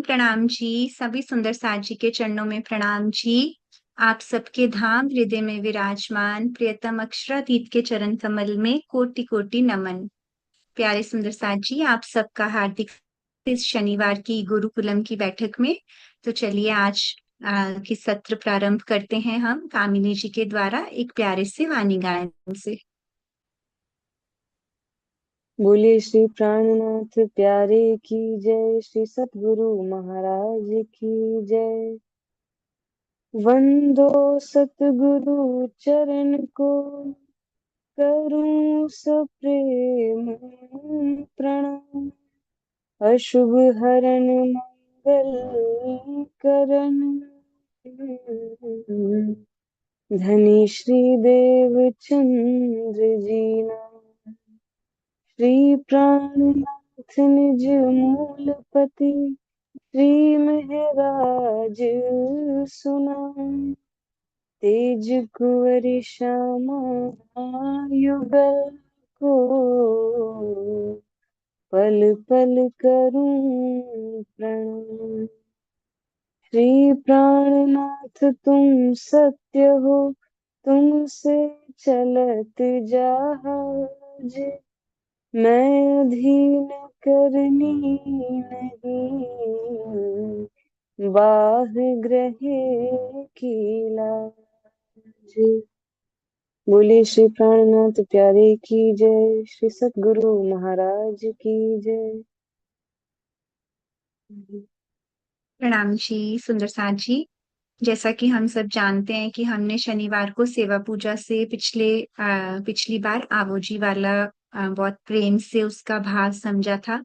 प्रणाम जी। सभी सुंदर साज जी के चरणों में प्रणाम जी। आप सबके धाम हृदय में विराजमान प्रियतम अक्षरातीत के चरण कमल में कोटि कोटि नमन। प्यारे सुंदर साज जी, आप सबका हार्दिक इस शनिवार की गुरुकुलम की बैठक में। तो चलिए आज की सत्र प्रारंभ करते हैं हम कामिनी जी के द्वारा एक प्यारे से वाणी गायन से। बोलिए श्री प्राणनाथ प्यारे की जय। श्री सतगुरु महाराज की जय। वंदो सतगुरु चरण को, करूं सप्रेम प्रणाम। अशुभ हरण मंगल करण, धनी श्री देव चंद्र जी नाम। श्री प्राणनाथ निज मूलपति, श्री महराज सुनाम। तेज कुंवर श्यामा युगल को, पल पल करूं प्रणाम। श्री प्राणनाथ तुम सत्य हो, तुमसे चलत जहाज। मैं अधीन करनी नहीं, बाह ग्रहे की लाज। बोलिए श्री प्राणनाथ प्यारे की जय। श्री सतगुरु महाराज की जय। प्रणाम जी सुंदर साज जी। जैसा कि हम सब जानते हैं कि हमने शनिवार को सेवा पूजा से पिछली बार आवोजी वाला बहुत प्रेम से उसका भाव समझा था।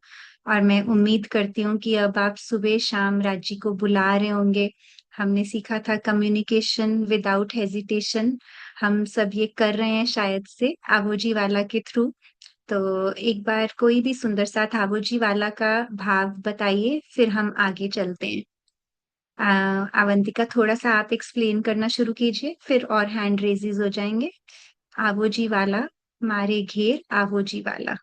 और मैं उम्मीद करती हूँ कि अब आप सुबह शाम राज्य को बुला रहे होंगे। हमने सीखा था कम्युनिकेशन विदाउट हेजिटेशन। हम सब ये कर रहे हैं शायद से आवोजी वाला के थ्रू। तो एक बार कोई भी सुंदर सा आवोजी वाला का भाव बताइए, फिर हम आगे चलते हैं। अवंतिका, थोड़ा सा आप एक्सप्लेन करना शुरू कीजिए, फिर और हैंड रेजेस हो जाएंगे। आवो जी वाला, मारे घेर आवो जी वाला।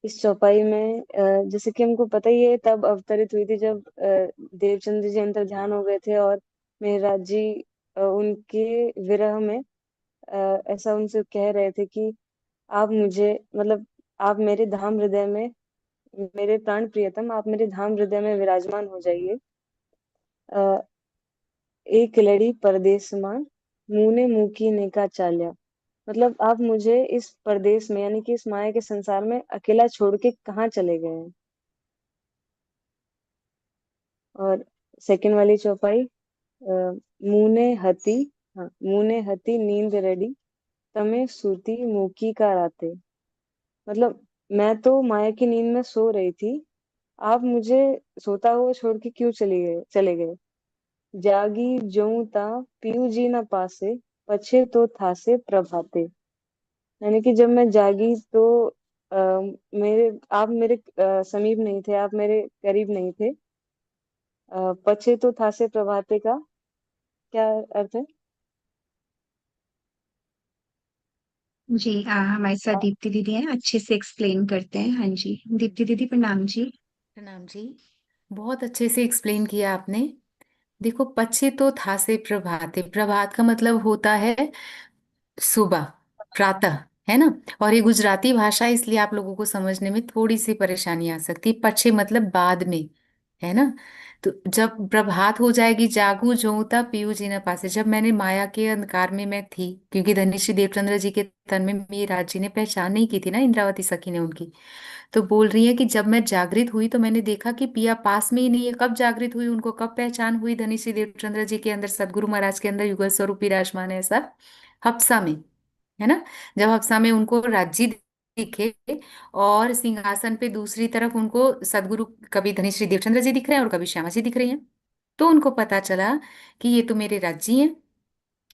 इस चौपाई में जैसे कि हमको पता ही है, तब अवतरित हुई थी जब देवचंद्र जी अंतर ध्यान हो गए थे और मेहराज जी उनके विरह में ऐसा उनसे कह रहे थे कि आप मुझे, मतलब आप मेरे धाम हृदय में, मेरे प्राण प्रियतम आप मेरे धाम हृदय में विराजमान हो जाइए। अ, एक लड़ी परदेस समान, मुने मुकी ने का चाल्या। मतलब आप मुझे इस परदेश में, यानी कि इस माया के संसार में अकेला छोड़ के कहाँ चले गए हैं। और सेकंड वाली चौपाई, मुने हती, हाँ, मुने हती नींद रेडी, तमे सूती मुकी का राते। मतलब मैं तो माया की नींद में सो रही थी, आप मुझे सोता हुआ छोड़ के क्यों चले गए। जागी जऊं ता पीऊ जी न पासे, पछे तो थासे प्रभाते। यानी कि जब मैं जागी तो आ, आप मेरे समीप नहीं थे, आप मेरे करीब नहीं थे। पछे तो थासे प्रभाते का क्या अर्थ है। जी, हमारे साथ दीप्ति दीदी हैं, अच्छे से एक्सप्लेन करते हैं। हाँ जी, दीप्ति दीदी प्रणाम जी। प्रणाम जी। बहुत अच्छे से एक्सप्लेन किया आपने। देखो, पच्छे तो था से प्रभाते, प्रभात का मतलब होता है सुबह, प्रातः, है ना। और ये गुजराती भाषा है, इसलिए आप लोगों को समझने में थोड़ी सी परेशानी आ सकती है। पच्छे मतलब बाद में, है ना। तो जब प्रभात हो जाएगी, जागू जोता पीयू जी न पासे, जब मैंने माया के अंधकार में मैं थी, क्योंकि धनिश्री देवचंद्र जी के तन में मेरी राज जी ने पहचान नहीं की थी ना, इंद्रावती सखी ने उनकी। तो बोल रही है कि जब मैं जागृत हुई तो मैंने देखा कि पिया पास में ही नहीं है। कब जागृत हुई, उनको कब पहचान हुई, धनीश्री देवचंद्र जी के अंदर, सदगुरु महाराज के अंदर युगल स्वरूप विराजमान है ऐसा, हफ्सा में, है ना। जब हफ्सा में उनको राज्य दिखे और सिंहासन पे दूसरी तरफ उनको सदगुरु, कभी धनीश्री देवचंद्र जी दिख रहे हैं और कभी श्यामा जी दिख रही हैं, तो उनको पता चला कि ये तो मेरे राज्य हैं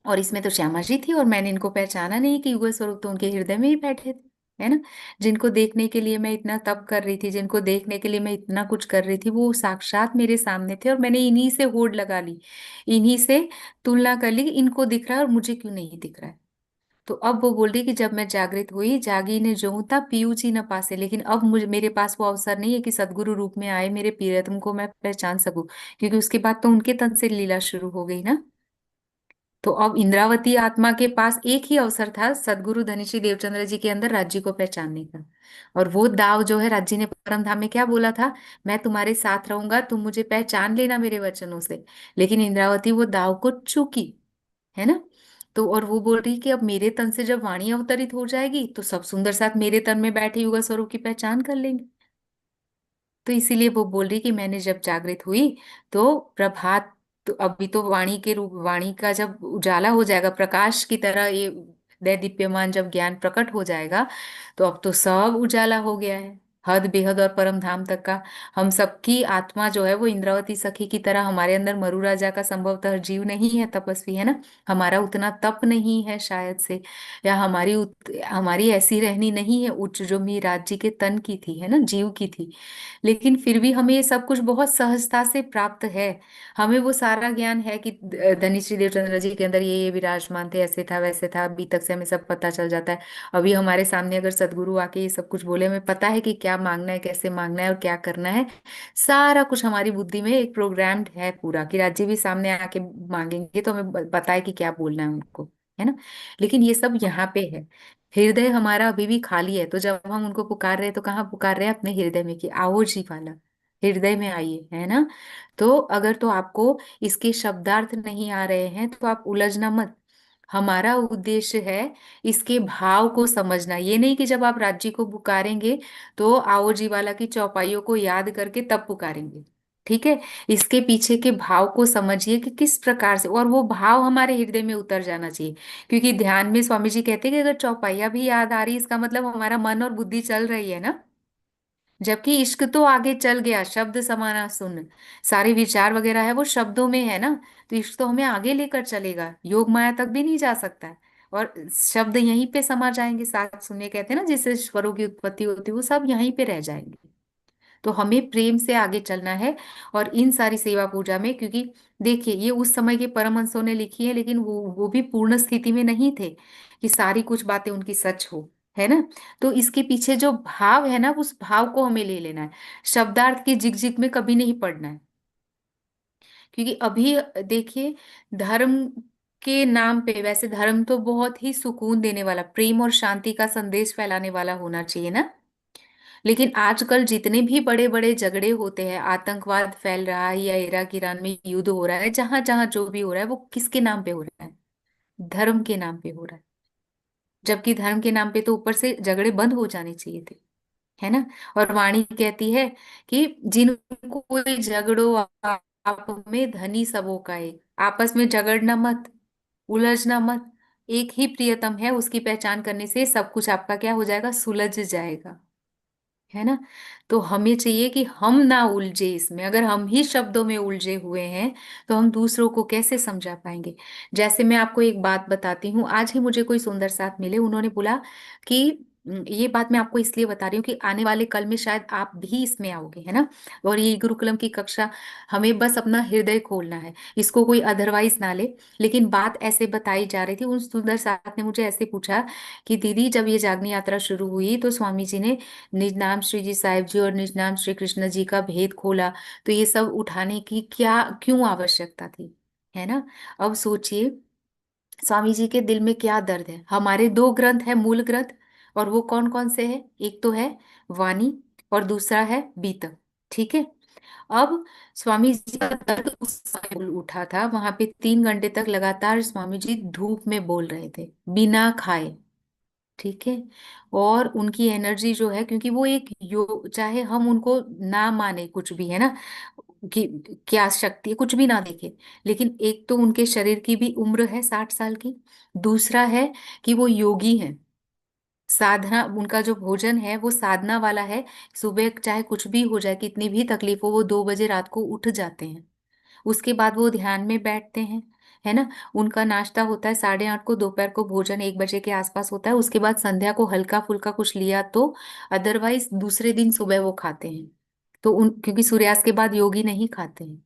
और इसमें तो श्यामा जी थी, और मैंने इनको पहचाना नहीं कि युगल स्वरूप तो उनके हृदय में ही बैठे थे, है ना। जिनको देखने के लिए मैं इतना तप कर रही थी, जिनको देखने के लिए मैं इतना कुछ कर रही थी, वो साक्षात मेरे सामने थे, और मैंने इन्हीं से होड़ लगा ली, इन्हीं से तुलना कर ली कि इनको दिख रहा है और मुझे क्यों नहीं दिख रहा है। तो अब वो बोल रही कि जब मैं जागृत हुई, जागी ने जो था पीयूष जी न पासे, लेकिन अब मुझे, मेरे पास वो अवसर नहीं है कि सदगुरु रूप में आए मेरे प्रियतम को मैं पहचान सकूं, क्योंकि उसके बाद तो उनके तन से लीला शुरू हो गई ना। तो अब इंद्रावती आत्मा के पास एक ही अवसर था सदगुरु धनीश्री देवचंद्र जी के अंदर राज्य को पहचानने का। और वो दाव जो है, राज्य ने परम धाम में क्या बोला था, मैं तुम्हारे साथ रहूंगा, तुम मुझे पहचान लेना मेरे वचनों से। लेकिन इंद्रावती वो दाव को चूकी, है ना। तो और वो बोल रही कि अब मेरे तन से जब वाणी अवतरित हो जाएगी तो सब सुंदर साथ मेरे तन में बैठे युगा स्वरूप की पहचान कर लेंगे। तो इसीलिए वो बोल रही कि मैंने जब जागृत हुई तो प्रभात, तो अभी तो वाणी के रूप, वाणी का जब उजाला हो जाएगा प्रकाश की तरह, ये दे दीप्यमान जब ज्ञान प्रकट हो जाएगा, तो अब तो सब उजाला हो गया है, हद बेहद और परम धाम तक का। हम सबकी आत्मा जो है वो इंद्रावती सखी की तरह, हमारे अंदर मरु राजा का संभवतः जीव नहीं है, तपस्वी है ना, हमारा उतना तप नहीं है शायद से, या हमारी ऐसी रहनी नहीं है उच्च जो मेरी राज्य के तन की थी, है ना, जीव की थी। लेकिन फिर भी हमें ये सब कुछ बहुत सहजता से प्राप्त है। हमें वो सारा ज्ञान है कि धनीश्री देवचंद्र जी के अंदर ये विराजमान थे, ऐसे था वैसे था, अभी तक से हमें सब पता चल जाता है। अभी हमारे सामने अगर सदगुरु आके ये सब कुछ बोले, हमें पता है कि क्या मांगना है, कैसे मांगना है और क्या करना है। सारा कुछ हमारी बुद्धि में एक प्रोग्राम्ड है पूरा, कि राज्य भी सामने आके मांगेंगे तो हमें पता है कि क्या बोलना है उनको, है ना। लेकिन ये सब यहाँ पे है, हृदय हमारा अभी भी खाली है। तो जब हम उनको पुकार रहे हैं तो कहाँ पुकार रहे हैं, अपने हृदय में, कि आओ जी वाला, हृदय में आइए, है ना। तो अगर तो आपको इसके शब्दार्थ नहीं आ रहे हैं तो आप उलझना मत। हमारा उद्देश्य है इसके भाव को समझना, ये नहीं कि जब आप राज्य को पुकारेंगे तो आओ जी वाला की चौपाइयों को याद करके तब पुकारेंगे, ठीक है। इसके पीछे के भाव को समझिए कि किस प्रकार से, और वो भाव हमारे हृदय में उतर जाना चाहिए। क्योंकि ध्यान में स्वामी जी कहते हैं कि अगर चौपाइया भी याद आ रही, इसका मतलब हमारा मन और बुद्धि चल रही है ना। जबकि इश्क तो आगे चल गया, शब्द समाना सुन, सारे विचार वगैरह है वो शब्दों में है ना। तो इश्क तो हमें आगे लेकर चलेगा, योग माया तक भी नहीं जा सकता है। और शब्द यहीं पे समा जाएंगे, साथ सुनिए कहते हैं ना, जिससे स्वरों की उत्पत्ति होती है वो सब यहीं पे रह जाएंगे। तो हमें प्रेम से आगे चलना है। और इन सारी सेवा पूजा में, क्योंकि देखिए ये उस समय के परमहंसों ने लिखी है, लेकिन वो भी पूर्ण स्थिति में नहीं थे कि सारी कुछ बातें उनकी सच हो, है ना। तो इसके पीछे जो भाव है ना, उस भाव को हमें ले लेना है। शब्दार्थ की जिग जिग में कभी नहीं पड़ना है। क्योंकि अभी देखिए, धर्म के नाम पे, वैसे धर्म तो बहुत ही सुकून देने वाला, प्रेम और शांति का संदेश फैलाने वाला होना चाहिए ना। लेकिन आजकल जितने भी बड़े बड़े झगड़े होते हैं, आतंकवाद फैल रहा है या इराक ईरान में युद्ध हो रहा है, जहां जहां जो भी हो रहा है वो किसके नाम पे हो रहा है, धर्म के नाम पे हो रहा है। जबकि धर्म के नाम पे तो ऊपर से झगड़े बंद हो जाने चाहिए थे, है ना। और वाणी कहती है कि जिनको कोई झगड़ो आप में, धनी सबों का एक, आपस में झगड़ना मत, उलझना मत। एक ही प्रियतम है, उसकी पहचान करने से सब कुछ आपका क्या हो जाएगा, सुलझ जाएगा, है ना। तो हमें चाहिए कि हम ना उलझे इसमें। अगर हम ही शब्दों में उलझे हुए हैं तो हम दूसरों को कैसे समझा पाएंगे। जैसे मैं आपको एक बात बताती हूँ, आज ही मुझे कोई सुंदर साथ मिले, उन्होंने बोला कि ये बात मैं आपको इसलिए बता रही हूँ कि आने वाले कल में शायद आप भी इसमें आओगे, है ना। और ये गुरुकुलम की कक्षा, हमें बस अपना हृदय खोलना है, इसको कोई अदरवाइज ना ले। लेकिन बात ऐसे बताई जा रही थी, उन सुंदर साथ ने मुझे ऐसे पूछा कि दीदी जब ये जागनी यात्रा शुरू हुई तो स्वामी जी ने निज नाम श्री जी साहिब जी और निज नाम श्री कृष्ण जी का भेद खोला, तो ये सब उठाने की क्या क्यों आवश्यकता थी, है ना। अब सोचिए स्वामी जी के दिल में क्या दर्द है। हमारे दो ग्रंथ है, मूल ग्रंथ, और वो कौन कौन से हैं, एक तो है वाणी और दूसरा है बीतक, ठीक है। अब स्वामी जी का दर्द उस समय उठा था, वहां पे 3 घंटे तक लगातार स्वामी जी धूप में बोल रहे थे, बिना खाए, ठीक है। और उनकी एनर्जी जो है, क्योंकि वो एक योग, चाहे हम उनको ना माने कुछ भी, है ना, कि क्या शक्ति है, कुछ भी ना देखे, लेकिन एक तो उनके शरीर की भी उम्र है 60 साल की, दूसरा है कि वो योगी हैं। साधना, उनका जो भोजन है वो साधना वाला है। सुबह चाहे कुछ भी हो जाए, कितनी भी तकलीफ हो, वो 2 बजे रात को उठ जाते हैं। उसके बाद वो ध्यान में बैठते हैं, है ना। उनका नाश्ता होता है 8:30 को, दोपहर को भोजन 1 बजे के आसपास होता है, उसके बाद संध्या को हल्का फुल्का कुछ लिया तो, अदरवाइज दूसरे दिन सुबह वो खाते हैं। तो उन, क्योंकि सूर्यास्त के बाद योगी नहीं खाते हैं,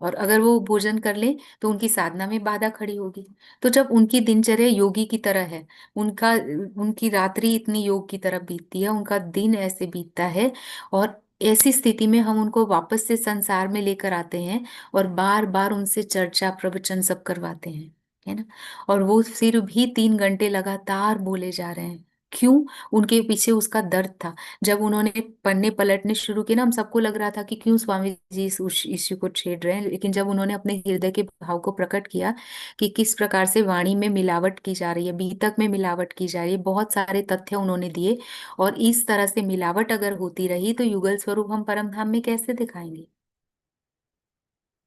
और अगर वो भोजन कर ले तो उनकी साधना में बाधा खड़ी होगी। तो जब उनकी दिनचर्या योगी की तरह है, उनका उनकी रात्रि इतनी योग की तरह बीतती है, उनका दिन ऐसे बीतता है, और ऐसी स्थिति में हम उनको वापस से संसार में लेकर आते हैं और बार बार उनसे चर्चा प्रवचन सब करवाते हैं, है ना। और वो फिर भी 3 घंटे लगातार बोले जा रहे हैं। क्यों? उनके पीछे उसका दर्द था। जब उन्होंने पन्ने पलटने शुरू किए ना, हम सबको लग रहा था कि क्यों स्वामी जी इस इश्यू को छेड़ रहे हैं, लेकिन जब उन्होंने अपने हृदय के भाव को प्रकट किया कि किस प्रकार से वाणी में मिलावट की जा रही है, बीतक में मिलावट की जा रही है, बहुत सारे तथ्य उन्होंने दिए, और इस तरह से मिलावट अगर होती रही तो युगल स्वरूप हम परम धाम में कैसे दिखाएंगे,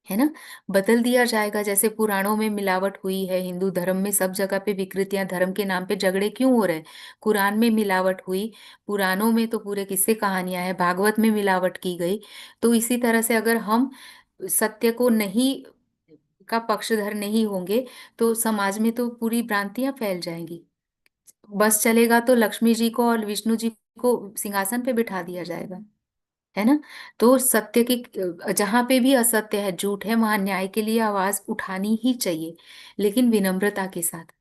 है ना। बदल दिया जाएगा। जैसे पुराणों में मिलावट हुई है, हिंदू धर्म में सब जगह पे विकृतियां, धर्म के नाम पे झगड़े क्यों हो रहे हैं? कुरान में मिलावट हुई, पुराणों में तो पूरे किस्से कहानियां हैं, भागवत में मिलावट की गई। तो इसी तरह से अगर हम सत्य को नहीं का पक्षधर नहीं होंगे तो समाज में तो पूरी भ्रांतियां फैल जाएंगी। बस चलेगा तो लक्ष्मी जी को और विष्णु जी को सिंहासन पे बिठा दिया जाएगा, है ना। तो सत्य की, जहां पे भी असत्य है, झूठ है, वहां न्याय के लिए आवाज उठानी ही चाहिए, लेकिन विनम्रता के साथ।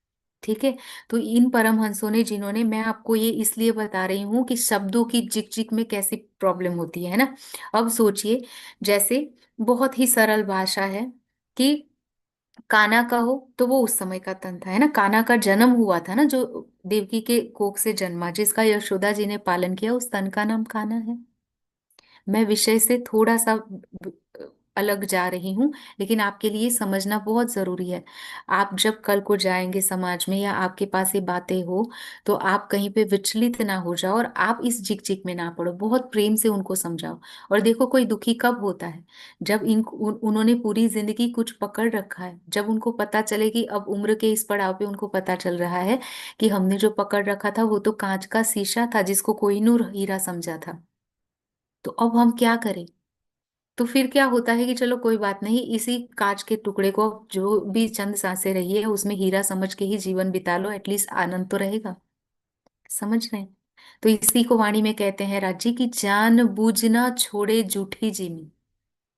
ठीक है। तो इन परमहंसों ने, जिन्होंने, मैं आपको ये इसलिए बता रही हूँ कि शब्दों की जिक जिक में कैसी प्रॉब्लम होती है ना। अब सोचिए, जैसे बहुत ही सरल भाषा है कि काना का हो तो वो उस समय का तन था, है ना। काना का जन्म हुआ था ना, जो देवकी के कोख से जन्मा, जिसका यशोदा जी ने पालन किया, उस तन का नाम काना है। मैं विषय से थोड़ा सा अलग जा रही हूँ, लेकिन आपके लिए समझना बहुत जरूरी है। आप जब कल को जाएंगे समाज में, या आपके पास ये बातें हो, तो आप कहीं पे विचलित ना हो जाओ, और आप इस झिक झिक में ना पड़ो, बहुत प्रेम से उनको समझाओ। और देखो, कोई दुखी कब होता है? जब उन्होंने पूरी जिंदगी कुछ पकड़ रखा है, जब उनको पता चले कि अब उम्र के इस पड़ाव पे उनको पता चल रहा है कि हमने जो पकड़ रखा था वो तो कांच का शीशा था, जिसको कोहिनूर हीरा समझा था, तो अब हम क्या करें? तो फिर क्या होता है कि चलो कोई बात नहीं, इसी कांच के टुकड़े को अब जो भी चंद सांसें रही है उसमें हीरा समझ के ही जीवन बिता लो, एटलीस्ट आनंद तो रहेगा। समझ रहे हैं? तो इसी को वाणी में कहते हैं राजी की, जान बूझना छोड़े झूठी जीनी।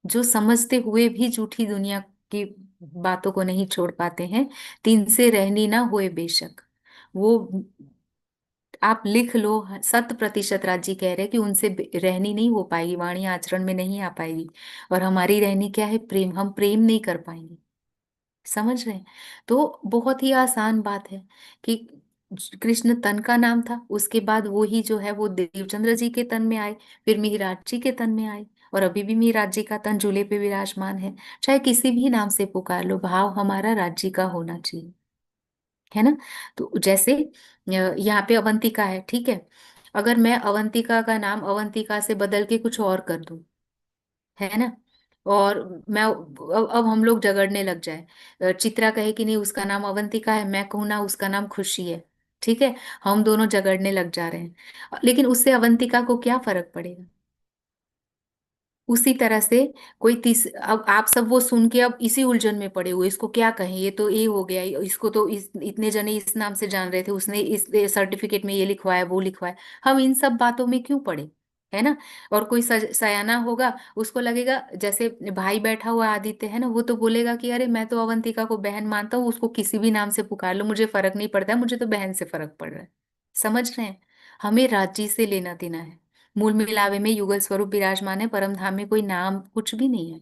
जो समझते हुए भी झूठी दुनिया की बातों को नहीं छोड़ पाते हैं, तीन से रहनी ना होए बेशक। वो आप लिख लो, 100% राजी कह रहे हैं कि उनसे रहनी नहीं हो पाएगी, वाणी आचरण में नहीं आ पाएगी। और हमारी रहनी क्या है? प्रेम। हम प्रेम नहीं कर पाएंगे। समझ रहे हैं? तो बहुत ही आसान बात है कि कृष्ण तन का नाम था, उसके बाद वो ही जो है वो देवचंद्र जी के तन में आए, फिर मिहिराज जी के तन में आए, और अभी भी मिहिराज जी का तन झूले पे विराजमान है। चाहे किसी भी नाम से पुकार लो, भाव हमारा राज्य का होना चाहिए, है ना। तो जैसे यहाँ पे अवंतिका है, ठीक है। अगर मैं अवंतिका का नाम अवंतिका से बदल के कुछ और कर दूं, है ना, और मैं अब हम लोग झगड़ने लग जाए, चित्रा कहे कि नहीं उसका नाम अवंतिका है, मैं कहूँ ना उसका नाम खुशी है, ठीक है, हम दोनों झगड़ने लग जा रहे हैं, लेकिन उससे अवंतिका को क्या फर्क पड़ेगा? उसी तरह से कोई तीस, अब आप सब वो सुन के अब इसी उलझन में पड़े हुए, इसको क्या कहें, ये तो ये हो गया, इसको तो इतने जने इस नाम से जान रहे थे, उसने इस सर्टिफिकेट में ये लिखवाया वो लिखवाया। हम इन सब बातों में क्यों पड़े, है ना। और कोई सयाना होगा, उसको लगेगा, जैसे भाई बैठा हुआ आदित्य है ना, वो तो बोलेगा कि अरे मैं तो अवंतिका को बहन मानता हूँ, उसको किसी भी नाम से पुकार लो, मुझे फर्क नहीं पड़ता है, मुझे तो बहन से फर्क पड़ रहा है। समझ रहे हैं? हमें राज्य से लेना देना है। मूल मिलावे में युगल स्वरूप विराजमान है, परम धाम में कोई नाम कुछ भी नहीं है,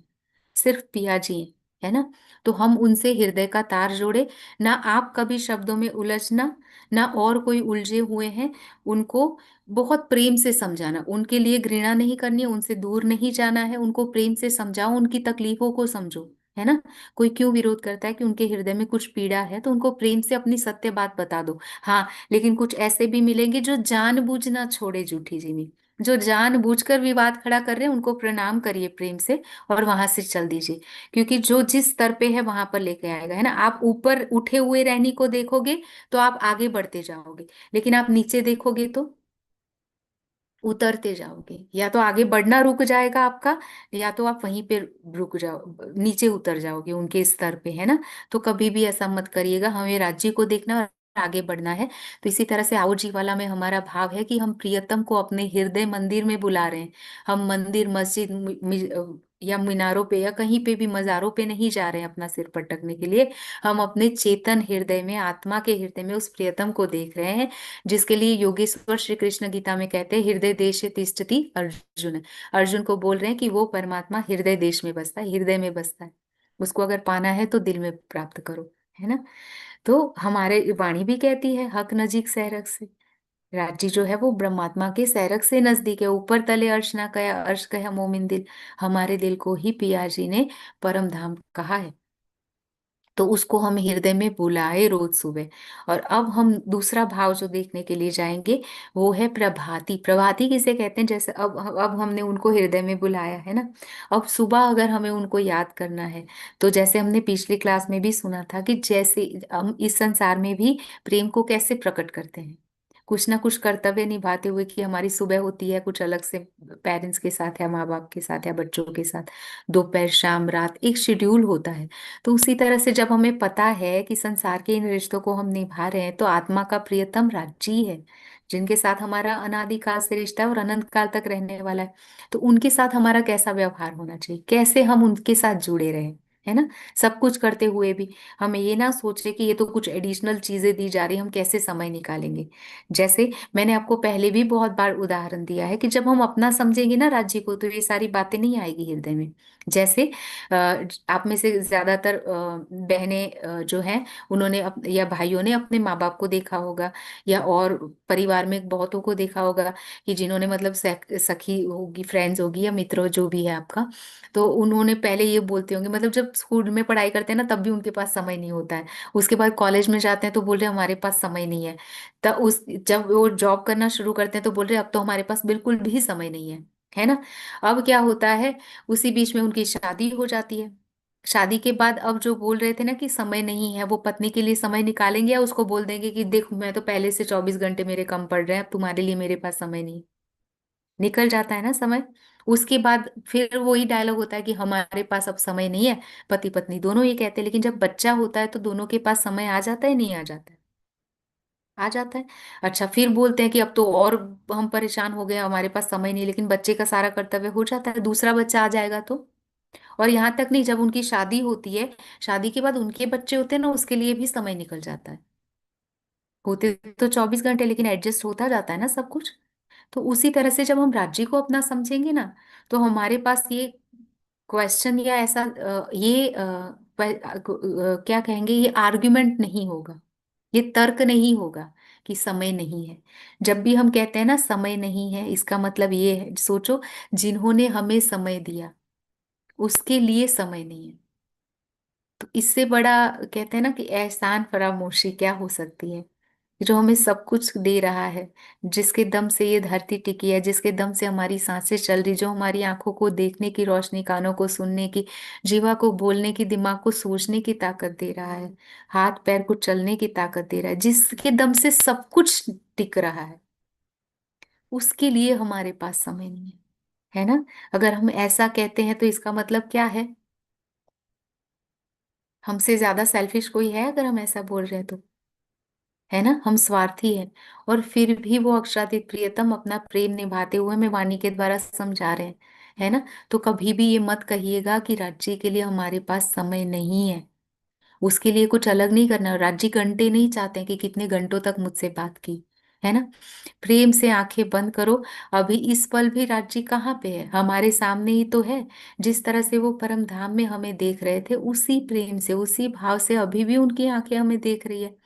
सिर्फ पिया जी हैं, है ना। तो हम उनसे हृदय का तार जोड़े, ना आप कभी शब्दों में उलझना, ना और कोई उलझे हुए हैं, उनको बहुत प्रेम से समझाना, उनके लिए घृणा नहीं करनी है, उनसे दूर नहीं जाना है, उनको प्रेम से समझाओ, उनकी तकलीफों को समझो, है ना। कोई क्यों विरोध करता है कि उनके हृदय में कुछ पीड़ा है, तो उनको प्रेम से अपनी सत्य बात बता दो। हाँ, लेकिन कुछ ऐसे भी मिलेंगे जो जानबूझ ना छोड़े झूठी जीनी, जो जानबूझकर विवाद खड़ा कर रहे हैं, उनको प्रणाम करिए प्रेम से, और वहां से चल दीजिए। क्योंकि जो जिस स्तर पे है वहां पर लेके आएगा, है ना। आप ऊपर उठे हुए रहनी को देखोगे तो आप आगे बढ़ते जाओगे, लेकिन आप नीचे देखोगे तो उतरते जाओगे, या तो आगे बढ़ना रुक जाएगा आपका, या तो आप वहीं पे रुक जाओ, नीचे उतर जाओगे उनके स्तर पे, है ना। तो कभी भी ऐसा मत करिएगा, हमें राज्य को देखना और आगे बढ़ना है। तो इसी तरह से आओ जी वाला में हमारा भाव है कि हम प्रियतम को अपने हृदय मंदिर में बुला रहे हैं। हम मंदिर मस्जिद या मीनारों पे या कहीं पे भी मज़ारों पे नहीं जा रहे हैं अपना सिर पटकने के लिए। हम अपने चेतन हृदय में, आत्मा के हृदय में उस प्रियतम को देख रहे हैं, जिसके लिए योगेश्वर श्री कृष्ण गीता में कहते हैं, हृदय देश तिष्ठति अर्जुन। अर्जुन को बोल रहे हैं कि वो परमात्मा हृदय देश में बसता है, हृदय में बसता है। उसको अगर पाना है तो दिल में प्राप्त करो, है ना। तो हमारे वाणी भी कहती है, हक नजीक सैरक से। राज्य जो है वो ब्रह्मात्मा के सैरक से नजदीक है। ऊपर तले अर्श ना कया, अर्श कया मोमिन दिल। हमारे दिल को ही पिया जी ने परम धाम कहा है। तो उसको हम हृदय में बुलाए रोज सुबह। और अब हम दूसरा भाव जो देखने के लिए जाएंगे, वो है प्रभाती। प्रभाती किसे कहते हैं? जैसे अब हमने उनको हृदय में बुलाया है ना। अब सुबह अगर हमें उनको याद करना है, तो जैसे हमने पिछली क्लास में भी सुना था कि जैसे हम इस संसार में भी प्रेम को कैसे प्रकट करते हैं, कुछ ना कुछ कर्तव्य निभाते हुए, कि हमारी सुबह होती है कुछ अलग से, पेरेंट्स के साथ या माँ बाप के साथ या बच्चों के साथ, दोपहर शाम रात एक शेड्यूल होता है। तो उसी तरह से जब हमें पता है कि संसार के इन रिश्तों को हम निभा रहे हैं, तो आत्मा का प्रियतम राज्य है, जिनके साथ हमारा अनादिकाल से रिश्ता है और अनंत काल तक रहने वाला है। तो उनके साथ हमारा कैसा व्यवहार होना चाहिए, कैसे हम उनके साथ जुड़े रहें, है ना। सब कुछ करते हुए भी हमें ये ना सोचे कि ये तो कुछ एडिशनल चीजें दी जा रही, हम कैसे समय निकालेंगे। जैसे मैंने आपको पहले भी बहुत बार उदाहरण दिया है कि जब हम अपना समझेंगे ना राज्य को, तो ये सारी बातें नहीं आएगी हृदय में। जैसे आप में से ज्यादातर बहनें जो हैं, उन्होंने या भाइयों ने अपने माँ बाप को देखा होगा, या और परिवार में बहुतों को देखा होगा, कि जिन्होंने मतलब सखी होगी, फ्रेंड्स होगी, या मित्र जो भी है आपका, तो उन्होंने पहले ये बोलते होंगे, मतलब जब स्कूल में पढ़ाई करते हैं ना, तब भी उनके पास समय नहीं होता है। उसके बाद कॉलेज में जाते हैं तो बोल रहे हैं हमारे पास समय नहीं है। तब उस जब वो जॉब करना शुरू करते हैं तो बोल रहे हैं अब तो हमारे पास बिल्कुल भी समय नहीं है ना। अब क्या होता है, उसी बीच में उनकी शादी हो जाती है। शादी के बाद अब जो बोल रहे थे ना कि समय नहीं है, वो पत्नी के लिए समय निकालेंगे या उसको बोल देंगे कि देख मैं तो पहले से 24 घंटे मेरे कम पड़ रहे हैं, अब तुम्हारे लिए मेरे पास समय नहीं। निकल जाता है ना समय। उसके बाद फिर वही डायलॉग होता है कि हमारे पास अब समय नहीं है। पति पत्नी दोनों ये कहते हैं, लेकिन जब बच्चा होता है तो दोनों के पास समय आ जाता है, नहीं आ जाता है? आ जाता है। अच्छा, फिर बोलते हैं कि अब तो और हम परेशान हो गए, हमारे पास समय नहीं, लेकिन बच्चे का सारा कर्तव्य हो जाता है, दूसरा बच्चा आ जाएगा तो। और यहाँ तक नहीं, जब उनकी शादी होती है, शादी के बाद उनके बच्चे होते हैं ना, उसके लिए भी समय निकल जाता है। होते तो 24 घंटे, लेकिन एडजस्ट होता जाता है ना सब कुछ। तो उसी तरह से जब हम राज्य को अपना समझेंगे ना, तो हमारे पास ये क्वेश्चन या ऐसा क्या कहेंगे, ये आर्गुमेंट नहीं होगा, ये तर्क नहीं होगा कि समय नहीं है। जब भी हम कहते हैं ना समय नहीं है, इसका मतलब ये है, सोचो जिन्होंने हमें समय दिया, उसके लिए समय नहीं है। तो इससे बड़ा, कहते हैं ना कि एहसान फरामोशी क्या हो सकती है, जो हमें सब कुछ दे रहा है, जिसके दम से ये धरती टिकी है, जिसके दम से हमारी सांसें चल रही, जो हमारी आंखों को देखने की रोशनी, कानों को सुनने की, जीवा को बोलने की, दिमाग को सोचने की ताकत दे रहा है, हाथ पैर को चलने की ताकत दे रहा है, जिसके दम से सब कुछ टिक रहा है, उसके लिए हमारे पास समय नहीं है ना। अगर हम ऐसा कहते हैं तो इसका मतलब क्या है? हमसे ज्यादा सेल्फिश कोई है अगर हम ऐसा बोल रहे हैं तो? है ना, हम स्वार्थी हैं। और फिर भी वो अक्षरातीत प्रियतम अपना प्रेम निभाते हुए हमें वाणी के द्वारा समझा रहे हैं, है ना। तो कभी भी ये मत कहिएगा कि राज्य के लिए हमारे पास समय नहीं है। उसके लिए कुछ अलग नहीं करना। राज्य घंटे नहीं चाहते हैं कि कितने घंटों तक मुझसे बात की, है ना। प्रेम से आंखें बंद करो। अभी इस पल भी राज्य कहाँ पे है? हमारे सामने ही तो है। जिस तरह से वो परम धाम में हमें देख रहे थे, उसी प्रेम से, उसी भाव से अभी भी उनकी आंखें हमें देख रही है।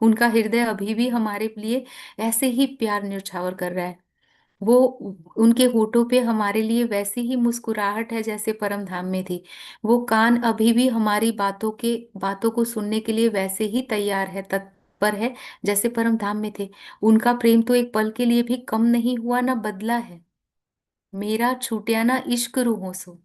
उनका हृदय अभी भी हमारे लिए ऐसे ही प्यार न्यौछावर कर रहा है। वो, उनके होठों पे हमारे लिए वैसी ही मुस्कुराहट है जैसे परम धाम में थी। वो कान अभी भी हमारी बातों को सुनने के लिए वैसे ही तैयार है, तत्पर है, जैसे परम धाम में थे। उनका प्रेम तो एक पल के लिए भी कम नहीं हुआ, ना बदला है। मेरा छूटिया ना इश्क रूहों सो।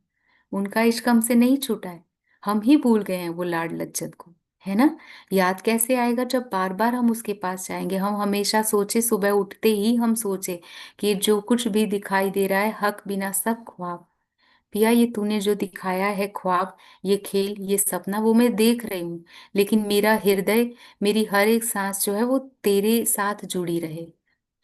उनका इश्क हमसे नहीं छूटा है। हम ही भूल गए हैं वो लाड लज्जत को, है ना। याद कैसे आएगा? जब बार बार हम उसके पास जाएंगे। हम हमेशा सोचे, सुबह उठते ही हम सोचे कि जो कुछ भी दिखाई दे रहा है हक बिना सब ख्वाब। पिया, ये तूने जो दिखाया है ख्वाब, ये खेल, ये सपना, वो मैं देख रही हूँ, लेकिन मेरा हृदय, मेरी हर एक सांस जो है वो तेरे साथ जुड़ी रहे।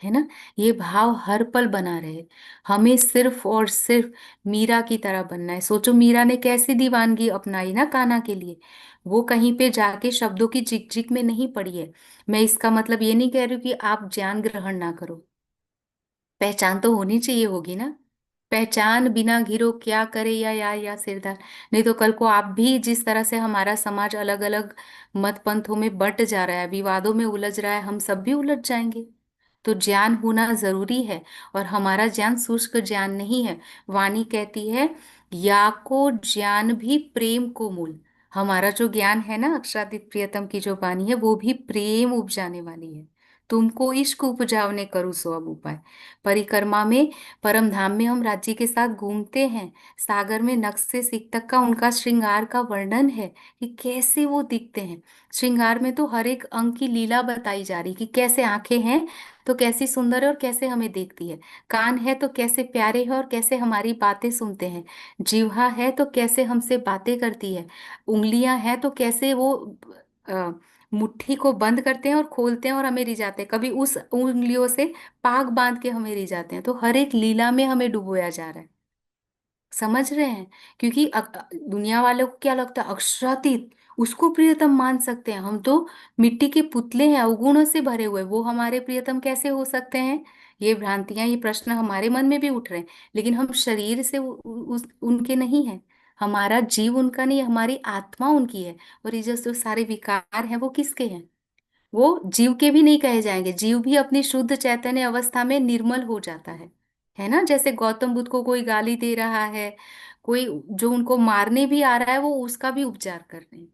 है ना। ये भाव हर पल बना रहे। हमें सिर्फ और सिर्फ मीरा की तरह बनना है। सोचो मीरा ने कैसी दीवानगी अपनाई ना कान्हा के लिए। वो कहीं पे जाके शब्दों की चिक चिक में नहीं पड़ी है। मैं इसका मतलब ये नहीं कह रही हूँ कि आप ज्ञान ग्रहण ना करो। पहचान तो होनी चाहिए होगी ना। पहचान बिना घिरो क्या करे या सिरदार। नहीं तो कल को आप भी, जिस तरह से हमारा समाज अलग अलग मत पंथों में बंट जा रहा है, विवादों में उलझ रहा है, हम सब भी उलझ जाएंगे। तो ज्ञान होना जरूरी है। और हमारा ज्ञान शुष्क ज्ञान नहीं है। वाणी कहती है, या को ज्ञान भी प्रेम को मूल। हमारा जो ज्ञान है ना, अक्षरादित प्रियतम की जो वाणी है, वो भी प्रेम उपजाने वाली है। तुमको इश्क उपजावने करूँ सो अब उपाय। परिक्रमा में, परम धाम में हम राज्य के साथ घूमते हैं। सागर में नक्शे सिख तक का उनका श्रृंगार का वर्णन है कि कैसे वो दिखते हैं। श्रृंगार में तो हर एक अंग की लीला बताई जा रही कि कैसे आंखें हैं तो कैसी सुंदर है और कैसे हमें देखती है। कान है तो कैसे प्यारे है और कैसे हमारी बातें सुनते हैं। जीवा है तो कैसे हमसे बातें करती है। उंगलियां हैं तो कैसे वो अ, मुट्ठी को बंद करते हैं और खोलते हैं और हमें रिझाते हैं। कभी उस उंगलियों से पाग बांध के हमें रिझाते हैं। तो हर एक लीला में हमें डुबोया जा रहा है। समझ रहे हैं। क्योंकि दुनिया वालों को क्या लगता है, अक्षरातीत उसको प्रियतम मान सकते हैं। हम तो मिट्टी के पुतले हैं, अवगुणों से भरे हुए, वो हमारे प्रियतम कैसे हो सकते हैं। ये भ्रांतियां, ये प्रश्न हमारे मन में भी उठ रहे हैं। लेकिन हम शरीर से उनके नहीं हैं। हमारा जीव उनका नहीं, हमारी आत्मा उनकी है। और ये जो सारे विकार हैं वो किसके हैं। वो जीव के भी नहीं कहे जाएंगे। जीव भी अपनी शुद्ध चैतन्य अवस्था में निर्मल हो जाता है ना। जैसे गौतम बुद्ध को कोई गाली दे रहा है, कोई जो उनको मारने भी आ रहा है, वो उसका भी उपचार कर रहे हैं।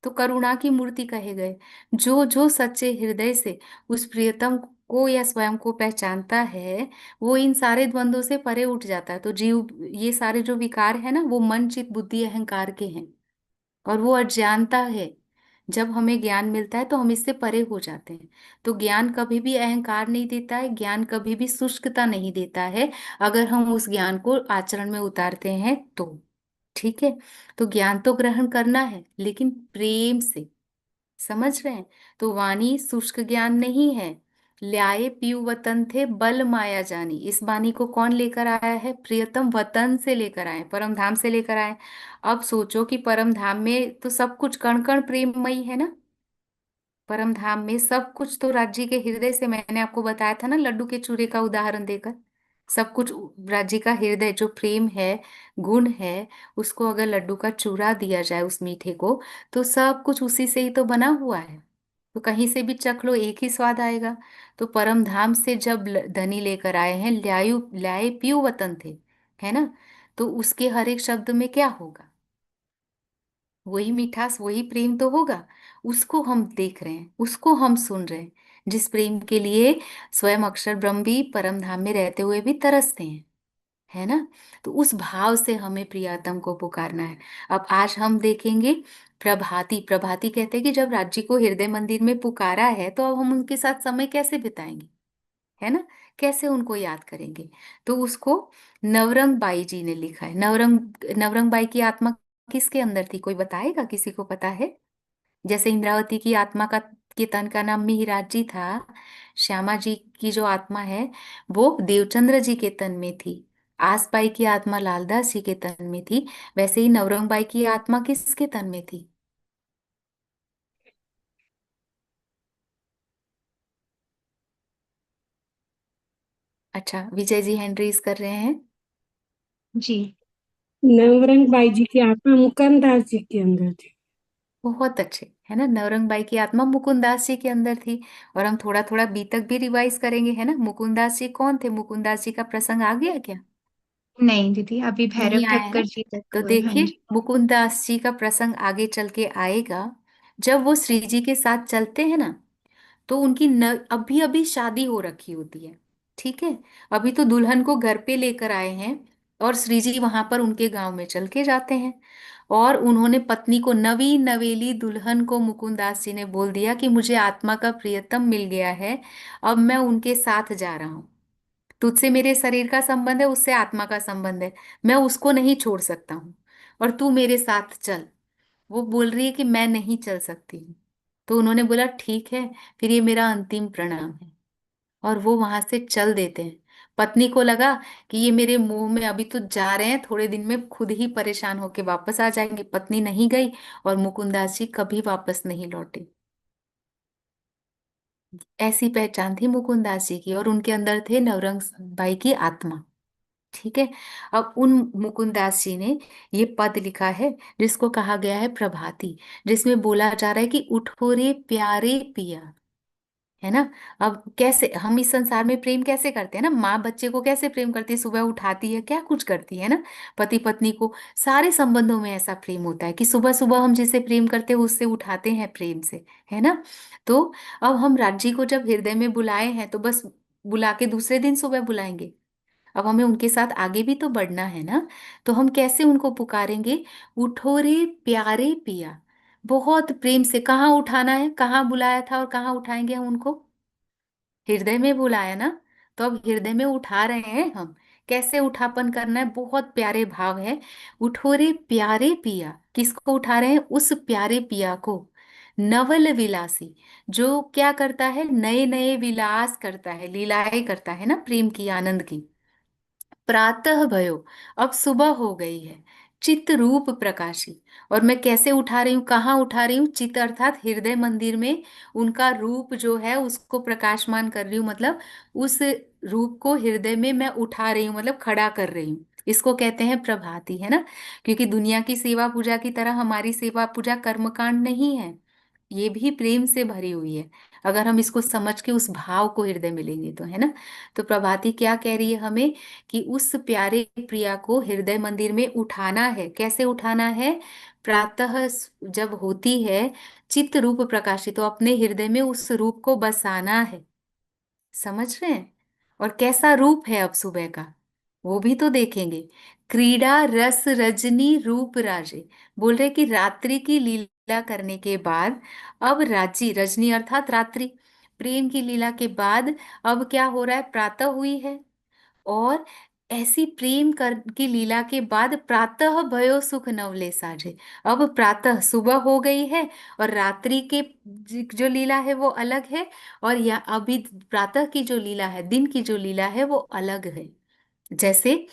तो करुणा की मूर्ति कहे गए। जो जो सच्चे हृदय से उस प्रियतम को या स्वयं को पहचानता है, वो इन सारे द्वंद्वों से परे उठ जाता है। तो जीव, ये सारे जो विकार है ना, वो मन चित बुद्धि अहंकार के हैं। और वो अज्ञानता है। जब हमें ज्ञान मिलता है तो हम इससे परे हो जाते हैं। तो ज्ञान कभी भी अहंकार नहीं देता है, ज्ञान कभी भी शुष्कता नहीं देता है। अगर हम उस ज्ञान को आचरण में उतारते हैं तो ठीक है। तो ज्ञान तो ग्रहण करना है, लेकिन प्रेम से। समझ रहे हैं। तो वाणी शुष्क ज्ञान नहीं है। ल्याए पीयू वतन थे बल माया जानी, इस वाणी को कौन लेकर आया है, प्रियतम वतन से लेकर आए, परम धाम से लेकर आए। अब सोचो कि परम धाम में तो सब कुछ कण कण प्रेममयी है ना। परम धाम में सब कुछ तो राज्य के हृदय से, मैंने आपको बताया था ना लड्डू के चूरे का उदाहरण देकर। सब कुछ राज्य का हृदय जो प्रेम है, गुण है, उसको अगर लड्डू का चूरा दिया जाए उस मीठे को, तो सब कुछ उसी से ही तो बना हुआ है। तो कहीं से भी चख लो, एक ही स्वाद आएगा। तो परम धाम से जब धनी लेकर आए हैं, ल्यायु ल्याए पियु वतन थे, है ना। तो उसके हर एक शब्द में क्या होगा, वही मिठास, वही प्रेम तो होगा। उसको हम देख रहे हैं, उसको हम सुन रहे हैं। जिस प्रेम के लिए स्वयं अक्षर ब्रह्म भी परम धाम में रहते हुए भी तरसते हैं, है ना। तो उस भाव से हमें प्रियतम को पुकारना है। अब आज हम देखेंगे प्रभाती। प्रभाती कहते हैं कि जब राज्य को हृदय मंदिर में पुकारा है, तो अब हम उनके साथ समय कैसे बिताएंगे, है ना। कैसे उनको याद करेंगे। तो उसको नवरंग बाई जी ने लिखा है। नवरंग बाई की आत्मा किसके अंदर थी, कोई बताएगा, किसी को पता है। जैसे इंद्रावती की आत्मा का, के तन का नाम मिहिराज जी था, श्यामा जी की जो आत्मा है वो देवचंद्र जी के तन में थी। आसपाई की आत्मा लालदास जी के तन में थी। वैसे ही नवरंग बाई की आत्मा किसके तन में थी। अच्छा, विजय जी हैंड रेज कर रहे हैं। जी। नवरंग बाई जी की आत्मा मुकंदास जी के अंदर थी। बहुत अच्छे, है ना। नवरंग बाई की आत्मा मुकुंदास जी के अंदर थी। और हम थोड़ा थोड़ा बीतक भी रिवाइज करेंगे, है ना। मुकुंदास जी कौन थे, मुकुंदास जी का प्रसंग आ गया क्या। नहीं दीदी, अभी भैरव नहीं आया है ठक्कर ना। जी तक तो हुए, हाँ देखिए, जी। मुकुंदास जी का प्रसंग आगे चल के आएगा। जब वो श्री जी के साथ चलते हैं ना, तो उनकी न अभी अभी शादी हो रखी होती है। ठीक है। अभी तो दुल्हन को घर पे लेकर आए हैं। और श्री जी वहां पर उनके गांव में चल के जाते हैं। और उन्होंने पत्नी को, नवी नवेली दुल्हन को, मुकुंदास जी ने बोल दिया कि मुझे आत्मा का प्रियतम मिल गया है। अब मैं उनके साथ जा रहा हूँ। तुझसे मेरे शरीर का संबंध है, उससे आत्मा का संबंध है। मैं उसको नहीं छोड़ सकता हूँ। और तू मेरे साथ चल। वो बोल रही है कि मैं नहीं चल सकती हूँ। तो उन्होंने बोला ठीक है, फिर ये मेरा अंतिम प्रणाम है। और वो वहां से चल देते हैं। पत्नी को लगा कि ये मेरे मुंह में अभी तो जा रहे हैं, थोड़े दिन में खुद ही परेशान होके वापस आ जाएंगे। पत्नी नहीं गई और मुकुंदास जी कभी वापस नहीं लौटे। ऐसी पहचान थी मुकुंदास जी की, और उनके अंदर थे नवरंग बाई की आत्मा। ठीक है। अब उन मुकुंदास जी ने ये पद लिखा है जिसको कहा गया है प्रभाती, जिसमें बोला जा रहा है कि उठो रे प्यारे पिया, है ना। अब कैसे हम इस संसार में प्रेम कैसे करते हैं ना, माँ बच्चे को कैसे प्रेम करती है, सुबह उठाती है, क्या कुछ करती है ना। पति पत्नी को, सारे संबंधों में ऐसा प्रेम होता है कि सुबह सुबह हम जिसे प्रेम करते हैं उससे उठाते हैं प्रेम से, है ना। तो अब हम राज्य को जब हृदय में बुलाए हैं तो बस बुला के दूसरे दिन सुबह बुलाएंगे। अब हमें उनके साथ आगे भी तो बढ़ना है ना। तो हम कैसे उनको पुकारेंगे, उठो रे प्यारे पिया। बहुत प्रेम से। कहाँ उठाना है, कहाँ बुलाया था और कहाँ उठाएंगे हम उनको, हृदय में बुलाया ना। तो अब हृदय में उठा रहे हैं हम। कैसे उठापन करना है, बहुत प्यारे भाव है। उठो रे प्यारे पिया, किसको उठा रहे हैं, उस प्यारे पिया को। नवल विलासी, जो क्या करता है, नए नए विलास करता है, लीलाएं करता है ना, प्रेम की, आनंद की। प्रातः भयो, अब सुबह हो गई है। चित्त रूप प्रकाशी, और मैं कैसे उठा रही हूँ, कहाँ उठा रही हूँ, चित्त अर्थात हृदय मंदिर में उनका रूप जो है उसको प्रकाशमान कर रही हूँ, मतलब उस रूप को हृदय में मैं उठा रही हूँ, मतलब खड़ा कर रही हूँ। इसको कहते हैं प्रभाती, है ना। क्योंकि दुनिया की सेवा पूजा की तरह हमारी सेवा पूजा कर्मकांड नहीं है, ये भी प्रेम से भरी हुई है। अगर हम इसको समझ के उस भाव को हृदय में लेंगे तो, है ना। तो प्रभाती क्या कह रही है हमें, कि उस प्यारे प्रिया को हृदय मंदिर में उठाना है। कैसे उठाना है, प्रातः जब होती है चित्त रूप प्रकाशित, तो अपने हृदय में उस रूप को बसाना है। समझ रहे हैं। और कैसा रूप है अब सुबह का, वो भी तो देखेंगे। क्रीड़ा रस रजनी रूप राजे, बोल रहे कि रात्रि की लीला करने के बाद अब राजी, रजनी अर्थात रात्रि, प्रेम की लीला के बाद अब क्या हो रहा है, प्रातः हुई है। और ऐसी प्रेम कर की लीला के बाद प्रातः भयो सुख नवले साजे, अब प्रातः सुबह हो गई है, और रात्रि के जो लीला है वो अलग है, और या अभी प्रातः की जो लीला है, दिन की जो लीला है वो अलग है। जैसे